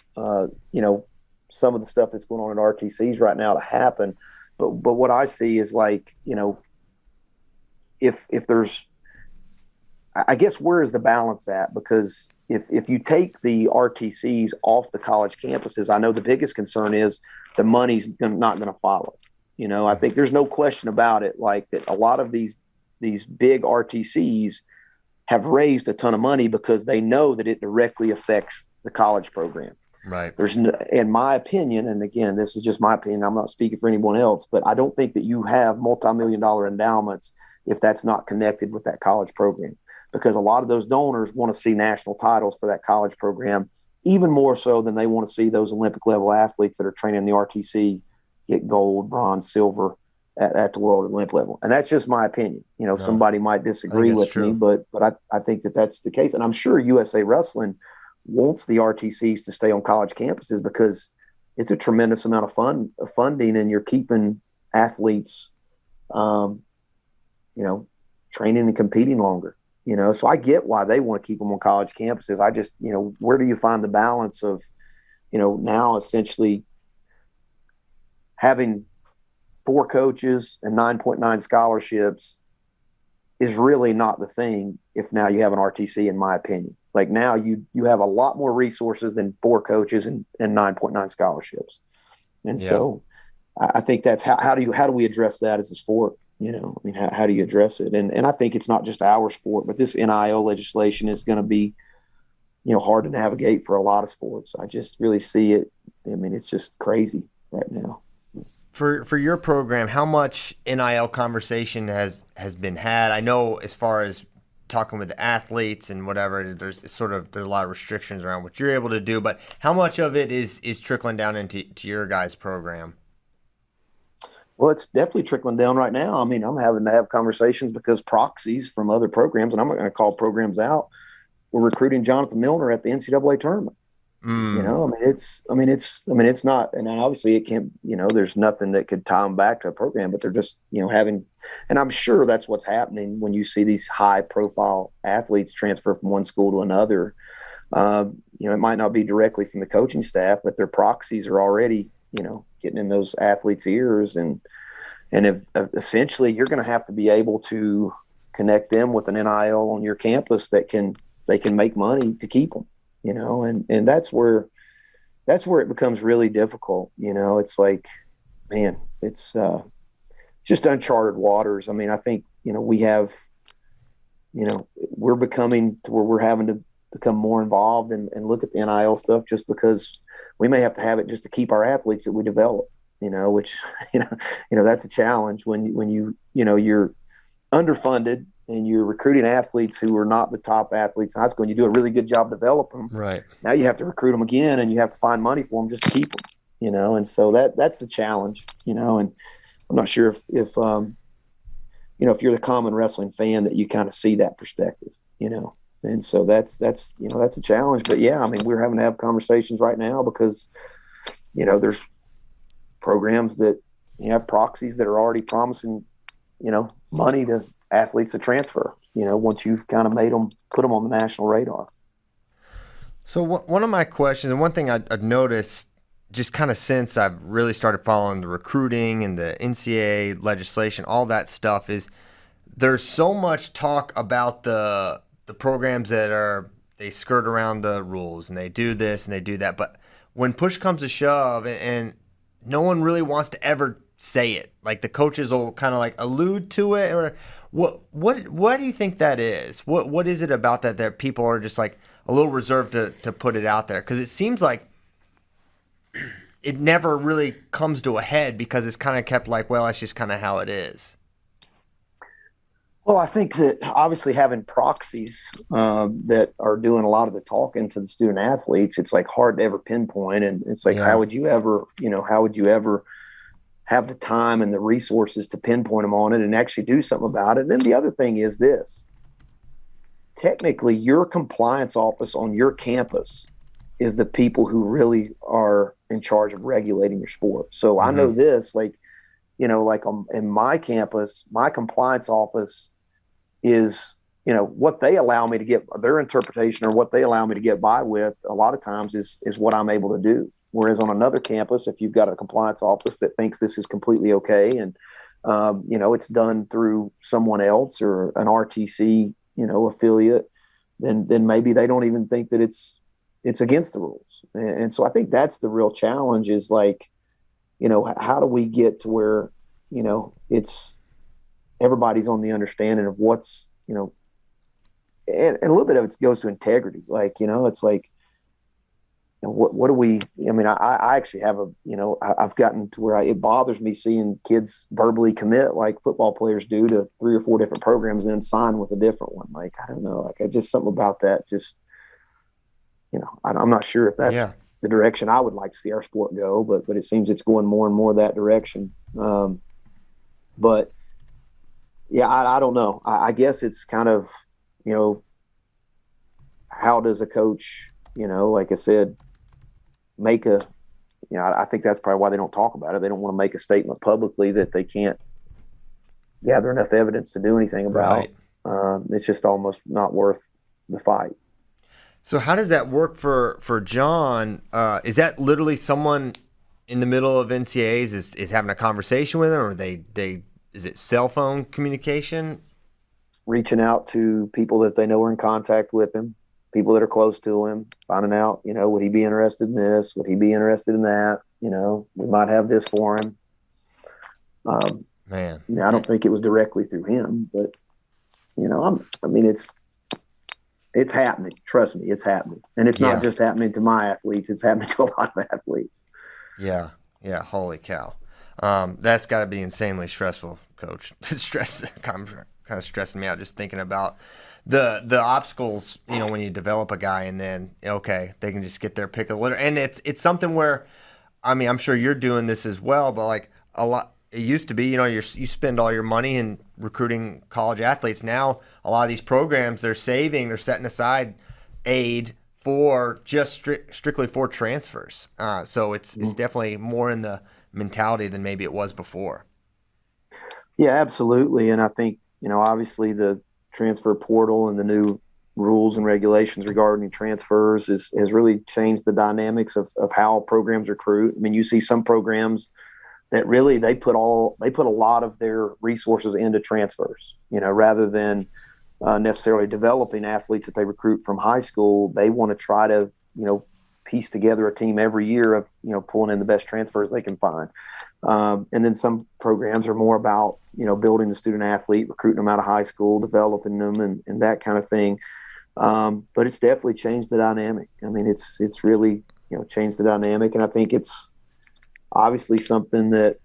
some of the stuff that's going on at RTCs right now to happen. But what I see is like, if there's, I guess, where is the balance at? Because if you take the RTCs off the college campuses, I know the biggest concern is the money's not going to follow. I think there's no question about it. Like that, a lot of these big RTCs have raised a ton of money because they know that it directly affects the college program. Right. In my opinion, and again, this is just my opinion, I'm not speaking for anyone else, but I don't think that you have multi-million-dollar endowments if that's not connected with that college program. Because a lot of those donors want to see national titles for that college program, even more so than they want to see those Olympic-level athletes that are training in the RTC get gold, bronze, silver at the world Olympic level. And that's just my opinion. Somebody might disagree with me, but I think that that's the case. And I'm sure USA Wrestling wants the RTCs to stay on college campuses because it's a tremendous amount of funding, and you're keeping athletes, training and competing longer. So I get why they want to keep them on college campuses. I just, where do you find the balance of, now essentially having 4 coaches and 9.9 scholarships is really not the thing if now you have an RTC, in my opinion. Like now you have a lot more resources than 4 coaches and 9.9 scholarships. And so I think that's how do we address that as a sport? I mean, how do you address it? And I think it's not just our sport, but this NIL legislation is going to be, hard to navigate for a lot of sports. I just really see it. I mean, it's just crazy right now. For your program, how much NIL conversation has been had? I know as far as talking with the athletes and whatever, there's a lot of restrictions around what you're able to do, but how much of it is trickling down into your guys' program? Well, it's definitely trickling down right now. I mean, I'm having to have conversations because proxies from other programs, and I'm not going to call programs out, were recruiting Jonathan Milner at the NCAA tournament. I mean, it's not, and obviously it can't, there's nothing that could tie them back to a program, but they're just, having, and I'm sure that's what's happening when you see these high profile athletes transfer from one school to another. It might not be directly from the coaching staff, but their proxies are already, getting in those athletes' ears. And if, essentially you're going to have to be able to connect them with an NIL on your campus they can make money to keep them, and that's where it becomes really difficult. It's like, man, it's just uncharted waters. I mean, I think, we have, we're becoming to where we're having to become more involved and look at the NIL stuff, just because we may have to have it just to keep our athletes that we develop, which, that's a challenge when you're underfunded and you're recruiting athletes who are not the top athletes in high school, and you do a really good job developing them. Right. Now you have to recruit them again, and you have to find money for them just to keep them, and so that's the challenge, and I'm not sure if you're the common wrestling fan that you kind of see that perspective, and so that's a challenge. But yeah, I mean, we're having to have conversations right now because, there's programs that have proxies that are already promising, money to athletes to transfer, once you've kind of put them on the national radar. So one of my questions, and one thing I've noticed just kind of since I've really started following the recruiting and the NCAA legislation, all that stuff, is there's so much talk about the programs that they skirt around the rules and they do this and they do that. But when push comes to shove and no one really wants to ever say it, like the coaches will kind of like allude to it, or what do you think that is? What is it about that people are just like a little reserved to put it out there? Because it seems like it never really comes to a head because it's kind of kept like, well, that's just kind of how it is. Well, I think that obviously having proxies that are doing a lot of the talking to the student athletes, it's like hard to ever pinpoint. And it's like, how would you ever have the time and the resources to pinpoint them on it and actually do something about it? And then the other thing is this: technically, your compliance office on your campus is the people who really are in charge of regulating your sport. So I know this, in my campus, my compliance office is, what they allow me to get, their interpretation or what they allow me to get by with a lot of times is what I'm able to do. Whereas on another campus, if you've got a compliance office that thinks this is completely okay and, it's done through someone else or an RTC, affiliate, then maybe they don't even think that it's against the rules. And so I think that's the real challenge is like, how do we get to where, it's everybody's on the understanding of what's, and a little bit of it goes to integrity. Like, it's like, what do we, I mean, I actually have I've gotten to where it bothers me seeing kids verbally commit like football players do to 3 or 4 different programs and then sign with a different one. Like, I don't know, like just something about that. Just, I'm not sure if that's the direction I would like to see our sport go, but it seems it's going more and more that direction. But yeah, I don't know. I guess it's kind of, how does a coach, like I said, make I think that's probably why they don't talk about it. They don't want to make a statement publicly that they can't gather enough evidence to do anything about. Right. It's just almost not worth the fight. So how does that work for John? Is that literally someone in the middle of NCAAs is having a conversation with him, or is it cell phone communication? Reaching out to people that they know are in contact with him, people that are close to him, finding out, would he be interested in this? Would he be interested in that? We might have this for him. Man. I don't think it was directly through him, but it's happening. Trust me, it's happening. And it's not just happening to my athletes, it's happening to a lot of athletes. Yeah. Yeah. Holy cow. That's got to be insanely stressful, Coach. Kind of stressing me out just thinking about the obstacles, when you develop a guy and then, okay, they can just get their pick of litter. And it's something where, I'm sure you're doing this as well, but like a lot, it used to be, you spend all your money in recruiting college athletes. Now, a lot of these programs, they're setting aside aid for just strictly for transfers. So it's definitely more in the mentality than maybe it was before. Yeah, absolutely. And I think, obviously the transfer portal and the new rules and regulations regarding transfers has really changed the dynamics of how programs recruit. You see some programs that really they put a lot of their resources into transfers, rather than necessarily developing athletes that they recruit from high school. They want to try to, piece together a team every year of, pulling in the best transfers they can find. And then some programs are more about, building the student athlete, recruiting them out of high school, developing them and that kind of thing. But it's definitely changed the dynamic. It's really, changed the dynamic. And I think it's obviously something that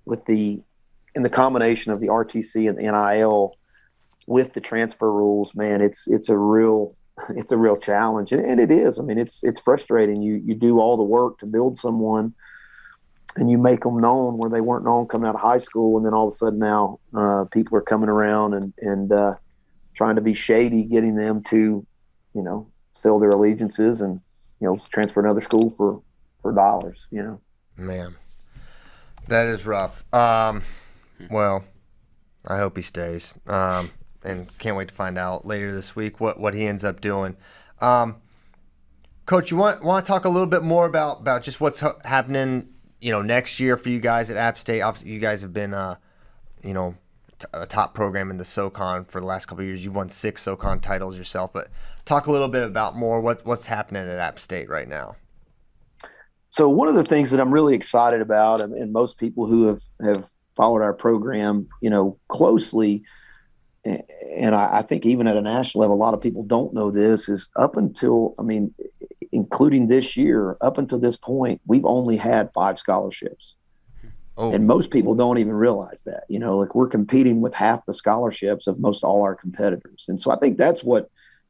in the combination of the RTC and the NIL with the transfer rules, man, it's a real challenge. And it is. It's frustrating. You do all the work to build someone and you make them known where they weren't known coming out of high school. And then all of a sudden now people are coming around and trying to be shady, getting them to, sell their allegiances and, transfer another school for dollars, Man, that is rough. Well, I hope he stays. And can't wait to find out later this week what he ends up doing. Coach, you want to talk a little bit more about just what's happening, next year for you guys at App State? Obviously, you guys have been, a top program in the SoCon for the last couple of years. You've won 6 SoCon titles yourself, but talk a little bit about more what's happening at App State right now. So one of the things that I'm really excited about, and most people who have followed our program, closely, and I think even at a national level, a lot of people don't know this, is up until, including this year, up until this point, we've only had 5 scholarships. Oh. And most people don't even realize that, we're competing with half the scholarships of most all our competitors. And so I think that's what,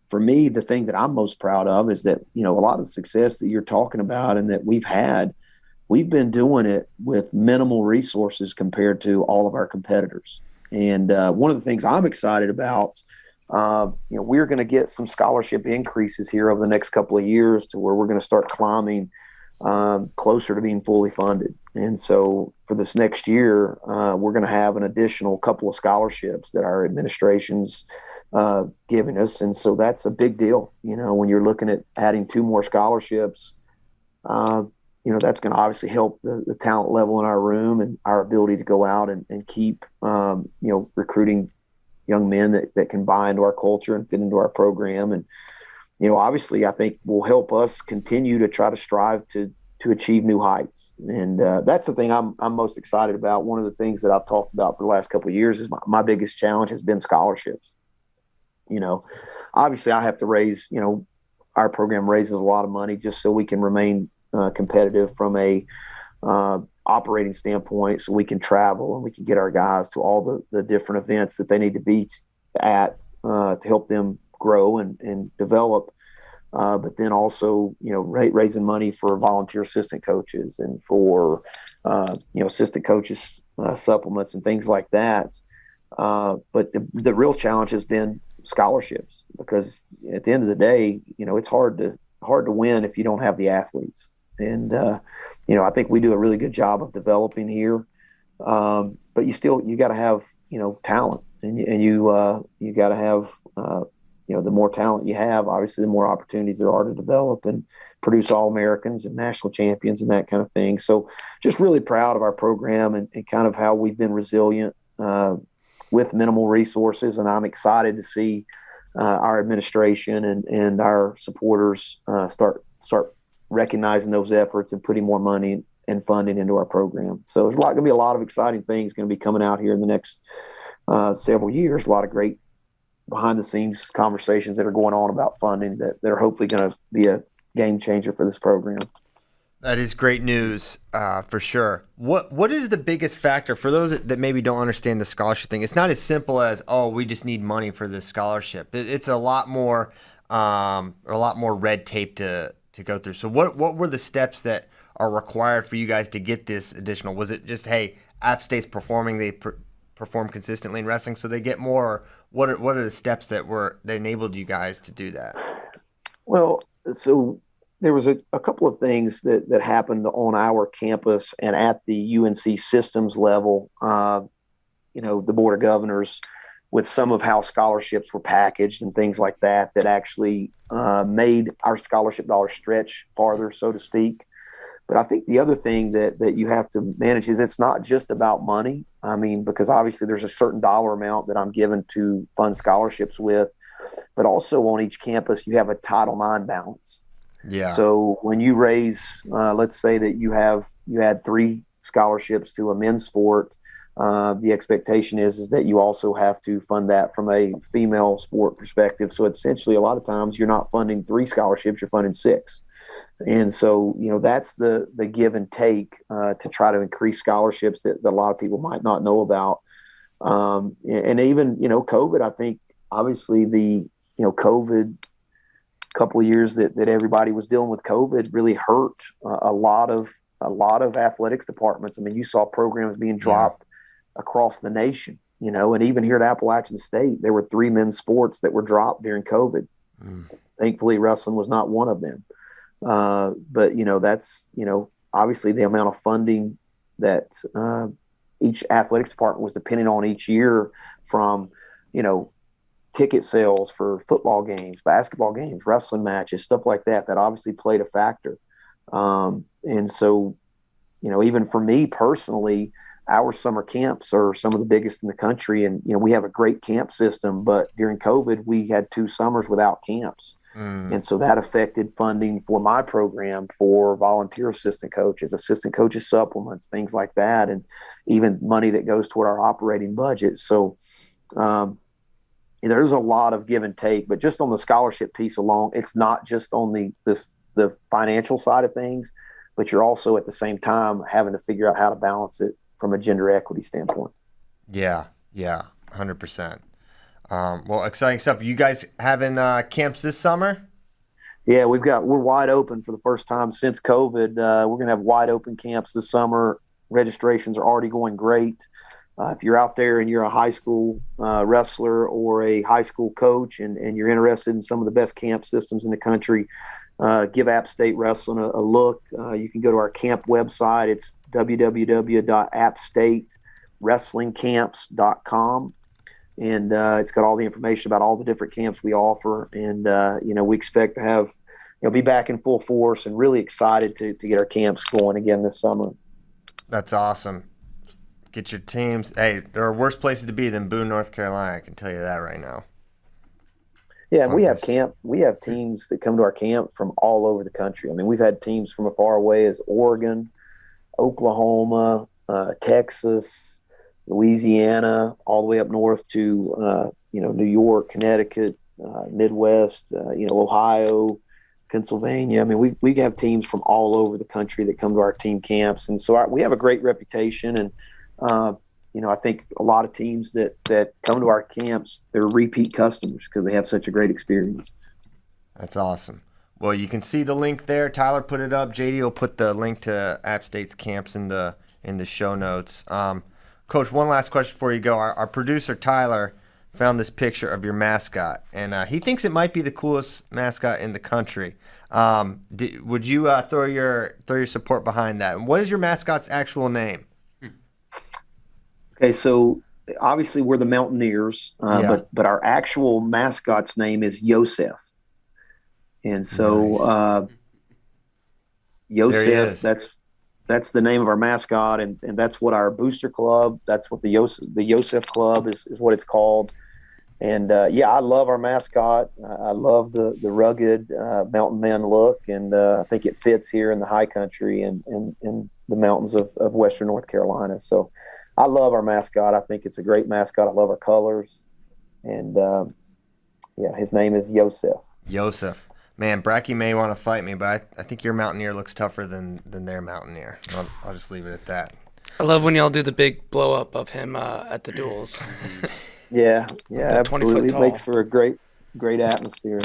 for me, the thing that I'm most proud of is that, a lot of the success that you're talking about and that we've been doing it with minimal resources compared to all of our competitors. And one of the things I'm excited about, we're going to get some scholarship increases here over the next couple of years to where we're going to start climbing closer to being fully funded. And so for this next year, we're going to have an additional couple of scholarships that our administration's giving us. And so that's a big deal. When you're looking at adding 2 more scholarships, that's going to obviously help the talent level in our room and our ability to go out and keep, recruiting young men that can buy into our culture and fit into our program. And, obviously I think will help us continue to try to strive to achieve new heights. And that's the thing I'm most excited about. One of the things that I've talked about for the last couple of years is my biggest challenge has been scholarships. Obviously I have to raise, our program raises a lot of money just so we can remain competitive from a operating standpoint, so we can travel and we can get our guys to all the different events that they need to be at to help them grow and develop. But then also, raising money for volunteer assistant coaches and for, assistant coaches supplements and things like that. But the real challenge has been scholarships, because at the end of the day, it's hard to win if you don't have the athletes. And, I think we do a really good job of developing here. But you got to have, talent, and you got to have, the more talent you have, obviously the more opportunities there are to develop and produce All-Americans and national champions and that kind of thing. So just really proud of our program and kind of how we've been resilient with minimal resources. And I'm excited to see our administration and our supporters start recognizing those efforts and putting more money and funding into our program. So there's going to be a lot of exciting things going to be coming out here in the next several years. A lot of great behind the scenes conversations that are going on about funding that are hopefully going to be a game changer for this program. That is great news, for sure. What is the biggest factor for those that maybe don't understand the scholarship thing? It's not as simple as, oh, we just need money for this scholarship. It's a lot more red tape to go through. So what were the steps that are required for you guys to get this additional? Was it just, hey, App State's performing, they perform consistently in wrestling, so they get more? What are the steps that enabled you guys to do that? Well, so there was a couple of things that happened on our campus and at the UNC systems level. The Board of Governors, with some of how scholarships were packaged and things like that actually made our scholarship dollars stretch farther, so to speak. But I think the other thing that you have to manage is it's not just about money. I mean, because obviously there's a certain dollar amount that I'm given to fund scholarships with, but also on each campus you have a Title IX balance. Yeah. So when you raise, let's say that you had 3 scholarships to a men's sport, the expectation is that you also have to fund that from a female sport perspective. So essentially, a lot of times you're not funding 3 scholarships, you're funding 6. And so, that's the give and take to try to increase scholarships that a lot of people might not know about. And even, COVID, I think obviously the, COVID couple of years that everybody was dealing with COVID really hurt a lot of athletics departments. I mean, you saw programs being dropped across the nation, and even here at Appalachian State, there were 3 men's sports that were dropped during COVID. Thankfully, wrestling was not one of them. But that's, obviously the amount of funding that each athletics department was depending on each year from, ticket sales for football games, basketball games, wrestling matches, stuff like that obviously played a factor. And so, even for me personally, our summer camps are some of the biggest in the country. And, we have a great camp system, but during COVID, we had 2 summers without camps. And so that affected funding for my program for volunteer assistant coaches supplements, things like that, and even money that goes toward our operating budget. So, there's a lot of give and take, but just on the scholarship piece alone, it's not just on the financial side of things, but you're also at the same time having to figure out how to balance it from a gender equity standpoint. Yeah, 100%. Well, exciting stuff. You guys having camps this summer? Yeah, we're wide open for the first time since COVID. We're going to have wide open camps this summer. Registrations are already going great. If you're out there and you're a high school wrestler or a high school coach and you're interested in some of the best camp systems in the country, give App State Wrestling a look. You can go to our camp website. It's www.appstatewrestlingcamps.com. And it's got all the information about all the different camps we offer. And, we expect to have, be back in full force and really excited to get our camps going again this summer. That's awesome. Get your teams. Hey, there are worse places to be than Boone, North Carolina. I can tell you that right now. Yeah, and we have teams that come to our camp from all over the country. I mean, we've had teams from as far away as Oregon, Oklahoma, Texas, Louisiana, all the way up north to New York, Connecticut, Midwest, Ohio, Pennsylvania. I mean, we have teams from all over the country that come to our team camps, and so we have a great reputation. And I think a lot of teams that come to our camps, they're repeat customers because they have such a great experience. That's awesome. Well, you can see the link there. Tyler put it up. JD will put the link to App State's camps in the show notes. Coach, one last question before you go. Our producer Tyler found this picture of your mascot, and he thinks it might be the coolest mascot in the country. Would you throw your support behind that? And what is your mascot's actual name? Okay, so obviously we're the Mountaineers, but our actual mascot's name is Yosef. And so Yosef, that's the name of our mascot, and that's what our booster club, that's what the Yosef Club is what it's called. And I love our mascot. I love the rugged mountain man look, and I think it fits here in the high country and in the mountains of Western North Carolina. So I love our mascot. I think it's a great mascot. I love our colors. And his name is Yosef. Yosef. Man, Bracky may want to fight me, but I think your Mountaineer looks tougher than their Mountaineer. I'll just leave it at that. I love when y'all do the big blow up of him at the duels. Yeah, absolutely. It makes for a great atmosphere.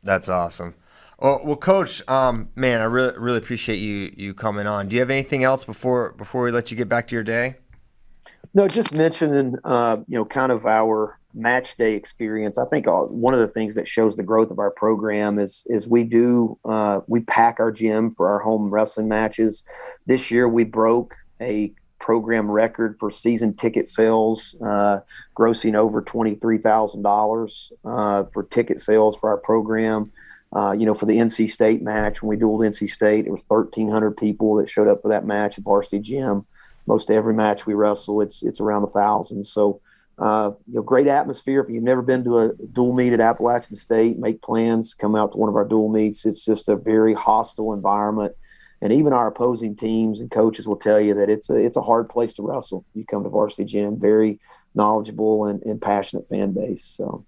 That's awesome. Well, Coach, man, I really appreciate you coming on. Do you have anything else before we let you get back to your day? No, just mentioning, kind of our match day experience. I think one of the things that shows the growth of our program is we pack our gym for our home wrestling matches. This year we broke a program record for season ticket sales, grossing over $23,000 for ticket sales for our program. For the NC State match, when we dueled NC State, it was 1,300 people that showed up for that match at Varsity Gym. Most every match we wrestle, it's around 1,000. So, great atmosphere. If you've never been to a dual meet at Appalachian State, make plans, come out to one of our dual meets. It's just a very hostile environment. And even our opposing teams and coaches will tell you that it's a hard place to wrestle. You come to Varsity Gym, very knowledgeable and passionate fan base. So,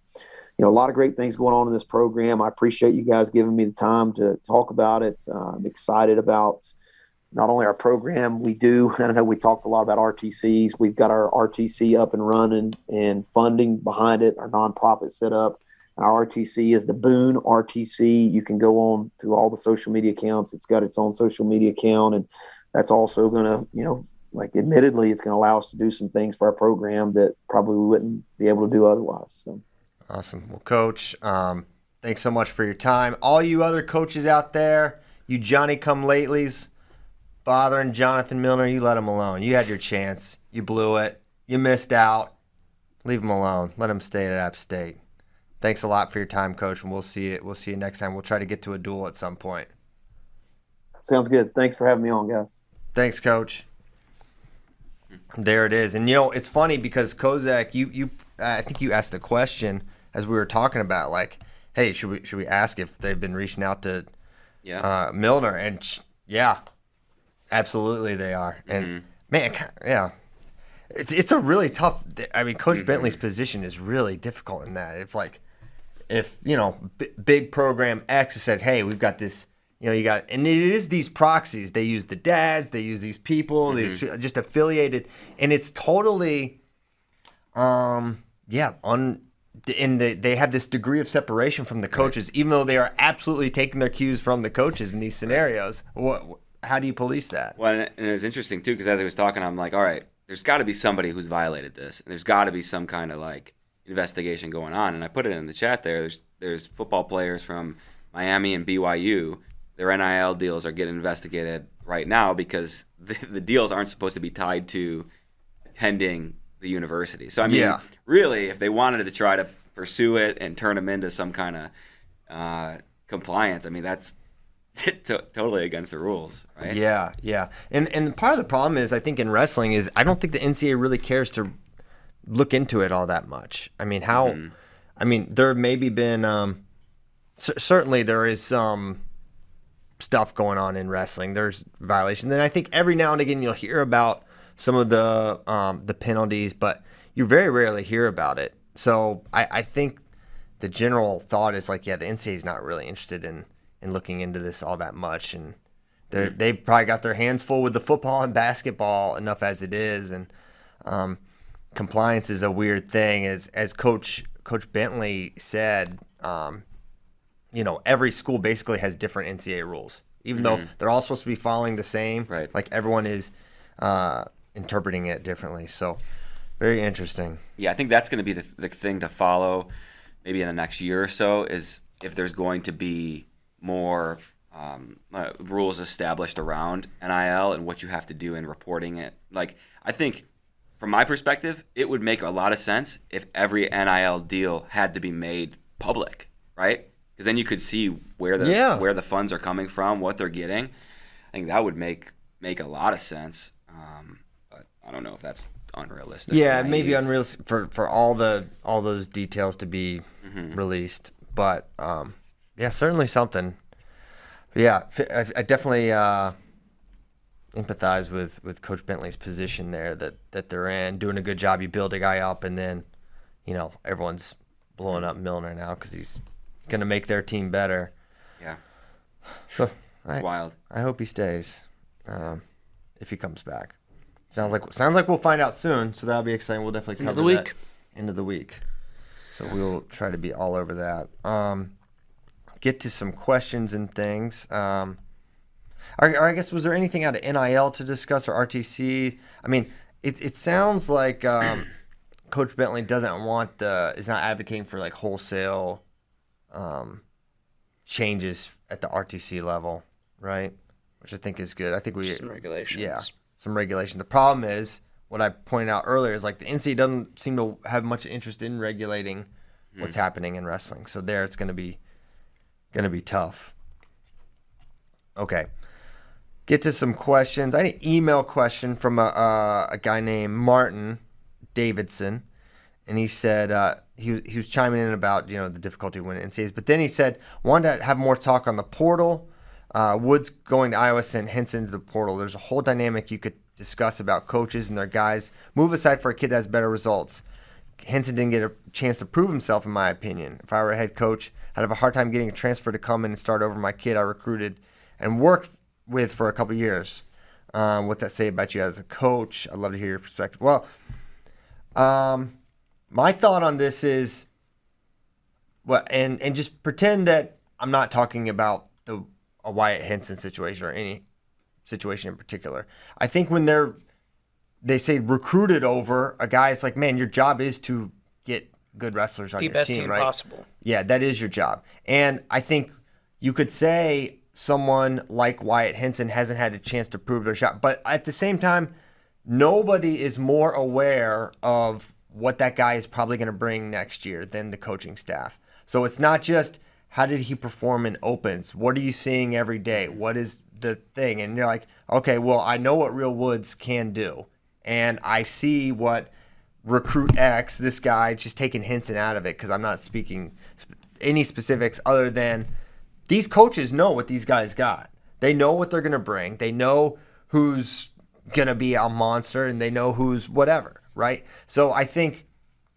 a lot of great things going on in this program. I appreciate you guys giving me the time to talk about it. I'm excited about not only our program, I know we talked a lot about RTCs. We've got our RTC up and running and funding behind it, our nonprofit set up. Our RTC is the Boone RTC. You can go on to all the social media accounts. It's got its own social media account, and that's also going to, admittedly, it's going to allow us to do some things for our program that probably we wouldn't be able to do otherwise. So. Awesome. Well, Coach, thanks so much for your time. All you other coaches out there, you Johnny-come-latelys, bothering Jonathan Milner, you let him alone. You had your chance. You blew it. You missed out. Leave him alone. Let him stay at App State. Thanks a lot for your time, Coach, and we'll see you next time. We'll try to get to a duel at some point. Sounds good. Thanks for having me on, guys. Thanks, Coach. There it is. And, it's funny because, Kozak, I think you asked the question as we were talking about, like, hey, should we ask if they've been reaching out to Milner? And, yeah, absolutely they are. And, man, yeah. It's a really tough – I mean, Coach Bentley's position is really difficult in that. If big program X has said, hey, we've got this – and it is these proxies. They use the dads. They use these people, these just affiliated. And it's totally and they have this degree of separation from the coaches, even though they are absolutely taking their cues from the coaches in these scenarios. How do you police that? Well, and it was interesting, too, because as I was talking, I'm like, all right, there's got to be somebody who's violated this. And there's got to be some kind of, investigation going on. And I put it in the chat there. There's football players from Miami and BYU. Their NIL deals are getting investigated right now because the deals aren't supposed to be tied to attending the university. So, I mean, really, if they wanted to try to pursue it and turn them into some kind of compliance, I mean, that's totally against the rules, right? Yeah. And part of the problem is, I think, in wrestling is I don't think the NCAA really cares to look into it all that much. I mean, I mean, there have maybe been certainly there is some stuff going on in wrestling. There's violations. And I think every now and again you'll hear about some of the penalties, but you very rarely hear about it. So I think the general thought is the NCAA is not really interested in looking into this all that much. And they've probably got their hands full with the football and basketball enough as it is. And compliance is a weird thing. As Coach Bentley said, every school basically has different NCAA rules, even though they're all supposed to be following the same. Right. Everyone is interpreting it differently. So very interesting. Yeah, I think that's going to be the thing to follow maybe in the next year or so is if there's going to be more rules established around NIL and what you have to do in reporting it. I think from my perspective, it would make a lot of sense if every NIL deal had to be made public, right? Because then you could see where the funds are coming from, what they're getting. I think that would make a lot of sense. But I don't know if that's unrealistic. Yeah, naive. maybe unrealistic for all those details to be released. But yeah, certainly something. But yeah, I definitely empathize with Coach Bentley's position there that they're in, doing a good job. You build a guy up, and then everyone's blowing up Milner now because he's going to make their team better. Yeah. So It's wild. I hope he stays if he comes back. Sounds like we'll find out soon, so that'll be exciting. We'll definitely cover that end of the week. So we'll try to be all over that. Get to some questions and things. Or I guess, was there anything out of NIL to discuss or RTC? I mean, it sounds like Coach Bentley is not advocating for like wholesale changes at the RTC level, right? Which I think is good. I think some regulations. Yeah, some regulation. The problem is what I pointed out earlier is like the NCAA doesn't seem to have much interest in regulating what's happening in wrestling. So there, it's going to be tough. Okay. Get to some questions. I had an email question from a guy named Martin Davidson, and he said he was chiming in about the difficulty winning NCAAs, but then he said wanted to have more talk on the portal. Woods going to Iowa sent Henson into the portal. There's a whole dynamic you could discuss about coaches and their guys. Move aside for a kid that has better results. Henson didn't get a chance to prove himself, in my opinion. If I were a head coach, I'd have a hard time getting a transfer to come in and start over my kid I recruited and worked with for a couple years. What's that say about you as a coach? I'd love to hear your perspective. Well, my thought on this is, and just pretend that I'm not talking about a Wyatt Henson situation or any situation in particular. I think when they say recruited over a guy, it's like, man, your job is to get good wrestlers on your team, right? The best team possible. Yeah, that is your job. And I think you could say someone like Wyatt Henson hasn't had a chance to prove their shot. But at the same time, nobody is more aware of what that guy is probably going to bring next year than the coaching staff. So it's not just how did he perform in opens? What are you seeing every day? What is the thing? And you're like, okay, well, I know what Real Woods can do. And I see what Recruit X, this guy, just taking Henson out of it because I'm not speaking any specifics other than these coaches know what these guys got. They know what they're going to bring. They know who's going to be a monster and they know who's whatever, right? So I think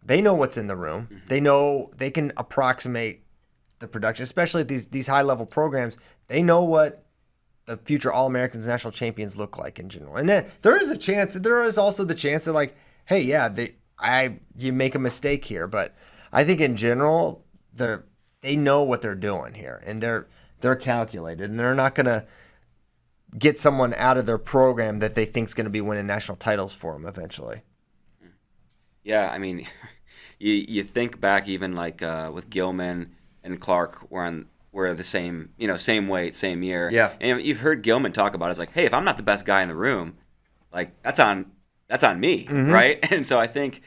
they know what's in the room. Mm-hmm. They know they can approximate the production, especially at these high-level programs. They know what the future All-Americans, national champions look like in general. And then there is also the chance that, like, hey, yeah, you make a mistake here. But I think in general, they know what they're doing here, and they're calculated, and they're not going to get someone out of their program that they think is going to be winning national titles for them eventually. Yeah, I mean, you think back even like with Gilman and Clark were the same, same weight, same year. Yeah. And you've heard Gilman talk about it. It's like, hey, if I'm not the best guy in the room, like that's on me, mm-hmm. right? And so I think,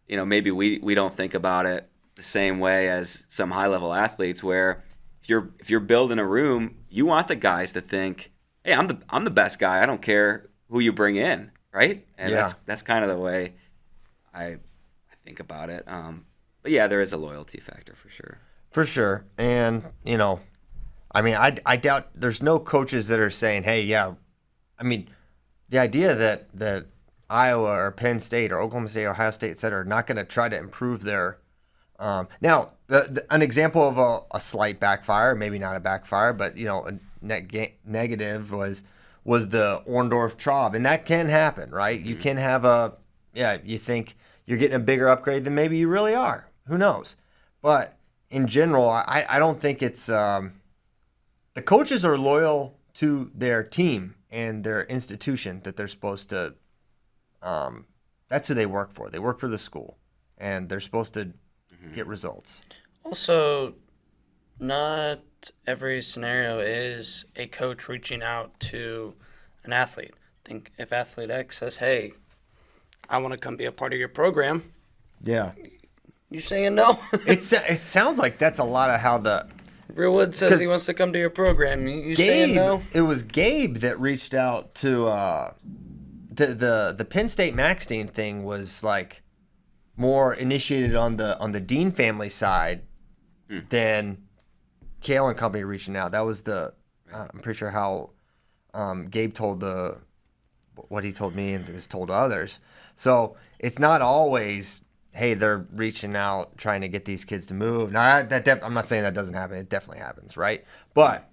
maybe we don't think about it the same way as some high-level athletes where if you're building a room, you want the guys to think, hey, I'm the best guy. I don't care who you bring in, right? And yeah. that's kind of the way I think about it. But yeah, there is a loyalty factor for sure. For sure. And, I mean, I doubt there's no coaches that are saying, hey, yeah, I mean, the idea that Iowa or Penn State or Oklahoma State, Ohio State, et cetera, are not going to try to improve their now, an example of a slight backfire, maybe not a backfire, but, a negative was the Orndorff-Traub, and that can happen, right? Mm-hmm. You can have you think you're getting a bigger upgrade than maybe you really are. Who knows? But in general, I don't think it's the coaches are loyal to their team and their institution that they're supposed to that's who they work for. They work for the school, and they're supposed to get results. Also, not every scenario is a coach reaching out to an athlete. I think if athlete X says, hey, I want to come be a part of your program. Yeah. You saying no? It sounds like that's a lot of how the Real Wood says he wants to come to your program. You saying no? It was Gabe that reached out to the Penn State Max Dean thing was like more initiated on the Dean family side than Kale and company reaching out. That was I'm pretty sure how Gabe told what he told me and has told others. So it's not always, hey, they're reaching out trying to get these kids to move. Now I'm not saying that doesn't happen. It definitely happens, right? But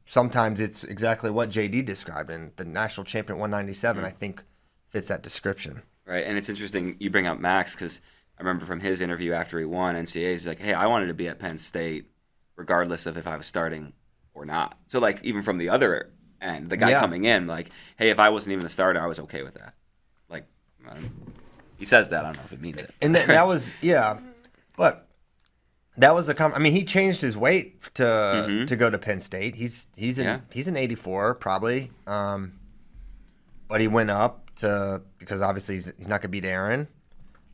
sometimes it's exactly what JD described, and the national champion 197 I think fits that description. Right, and it's interesting you bring up Max because I remember from his interview after he won NCAA, he's like, hey, I wanted to be at Penn State regardless of if I was starting or not. So, like, even from the other end, the guy coming in, like, hey, if I wasn't even the starter, I was okay with that. Like, he says that. I don't know if it means it. And that was, but that was I mean, he changed his weight to go to Penn State. He's an 84 probably, but he went up because obviously he's not gonna beat Aaron.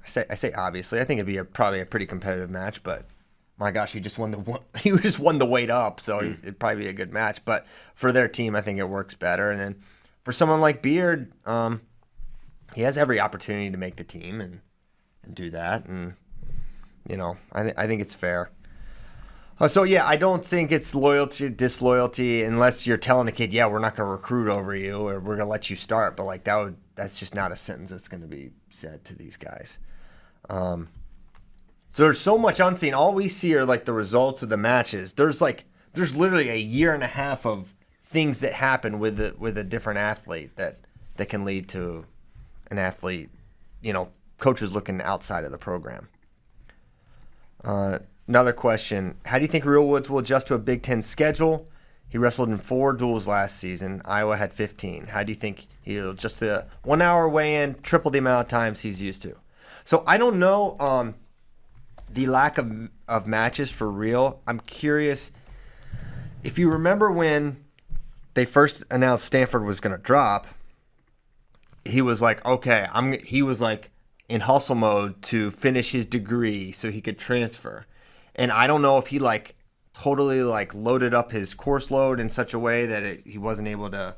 I say obviously. I think it'd be probably a pretty competitive match, but my gosh, he just won the weight up, so it'd probably be a good match. But for their team, I think it works better. And then for someone like Beard, he has every opportunity to make the team and do that, and I think it's fair. So I don't think it's loyalty, disloyalty, unless you're telling a kid, we're not going to recruit over you or we're going to let you start. But like that's just not a sentence that's going to be said to these guys. So there's so much unseen. All we see are like the results of the matches. There's literally a year and a half of things that happen with a different athlete that can lead to an athlete, coaches looking outside of the program. Another question. How do you think Real Woods will adjust to a Big Ten schedule? He wrestled in 4 duels last season. Iowa had 15. How do you think he'll just a 1 hour weigh-in, triple the amount of times he's used to? So I don't know the lack of matches for Real. I'm curious. If you remember when they first announced Stanford was going to drop, he was like, okay, he was like in hustle mode to finish his degree so he could transfer. And I don't know if he like totally like loaded up his course load in such a way that he wasn't able to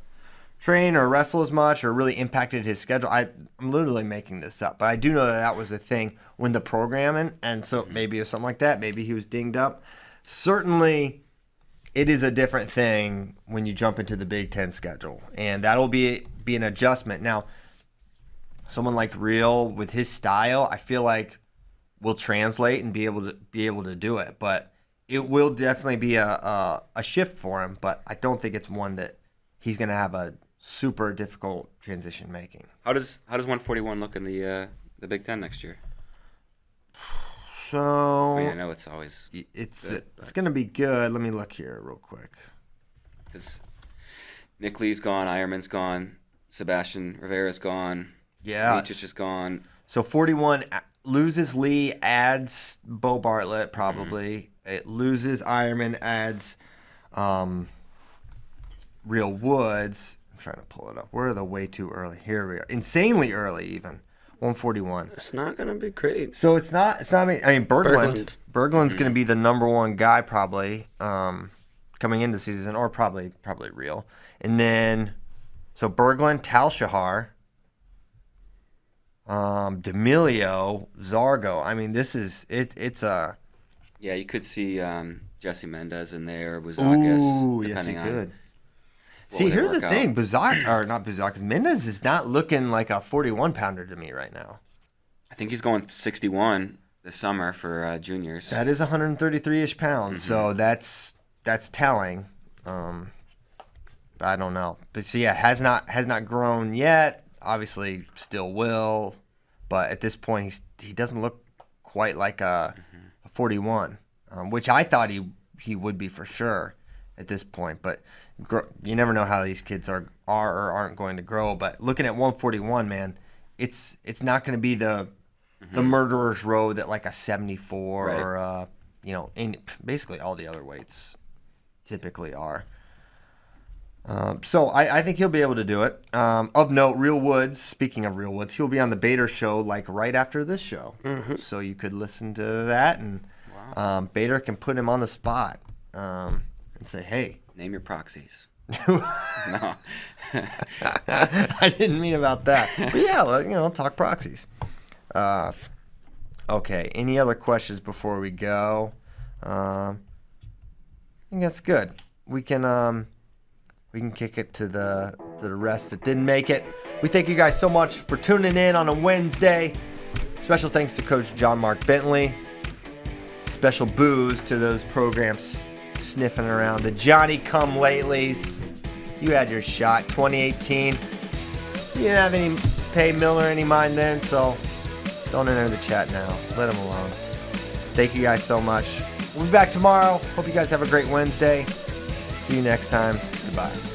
train or wrestle as much or really impacted his schedule. I'm literally making this up, but I do know that was a thing when the programming, and so maybe it was something like that. Maybe he was dinged up. Certainly, it is a different thing when you jump into the Big Ten schedule, and that'll be an adjustment. Now, someone like Real with his style, I feel like will translate and be able to do it, but it will definitely be a shift for him. But I don't think it's one that he's going to have a super difficult transition making. How does 141 look in the Big Ten next year? So I know it's always it's going to be good. Let me look here real quick. Because Nick Lee's gone, Ironman's gone, Sebastian Rivera's gone, Leach is gone. So 41 loses Lee, adds Bo Bartlett probably. It loses Ironman, adds Real Woods. I'm trying to pull it up. We're way too early. Here we are. Insanely early even. 141. It's not going to be great. So it's not I mean Berglund's going to be the number one guy probably coming into the season, or probably Real. And then so Berglund, Tal Shahar, D'Amelio, Zargo. I mean, this is it's a you could see Jesse Mendez in there, Bouzakis, depending on. Could. See, here's the thing: Mendez is not looking like a 41-pounder to me right now. I think he's going 61 this summer for juniors. That is 133-ish pounds, so that's telling. But I don't know. But so has not grown yet. Obviously, still will. But at this point, he doesn't look quite like a 41, which I thought he would be for sure at this point. But you never know how these kids are or aren't going to grow. But looking at 141, man, it's not going to be the murderer's row that like a 74 or in basically all the other weights typically are. So I think he'll be able to do it. Of note, Real Woods, speaking of Real Woods, he'll be on the Bader show like right after this show. So you could listen to that, and Bader can put him on the spot and say, hey. Name your proxies. No. I didn't mean about that. But yeah, talk proxies. Okay. Any other questions before we go? I think that's good. We can kick it to the rest that didn't make it. We thank you guys so much for tuning in on a Wednesday. Special thanks to Coach John Mark Bentley. Special boos to those programs sniffing around. The Johnny-come-latelys. You had your shot. 2018. You didn't have any pay Milner any mind then, so don't enter the chat now. Let him alone. Thank you guys so much. We'll be back tomorrow. Hope you guys have a great Wednesday. See you next time. Goodbye.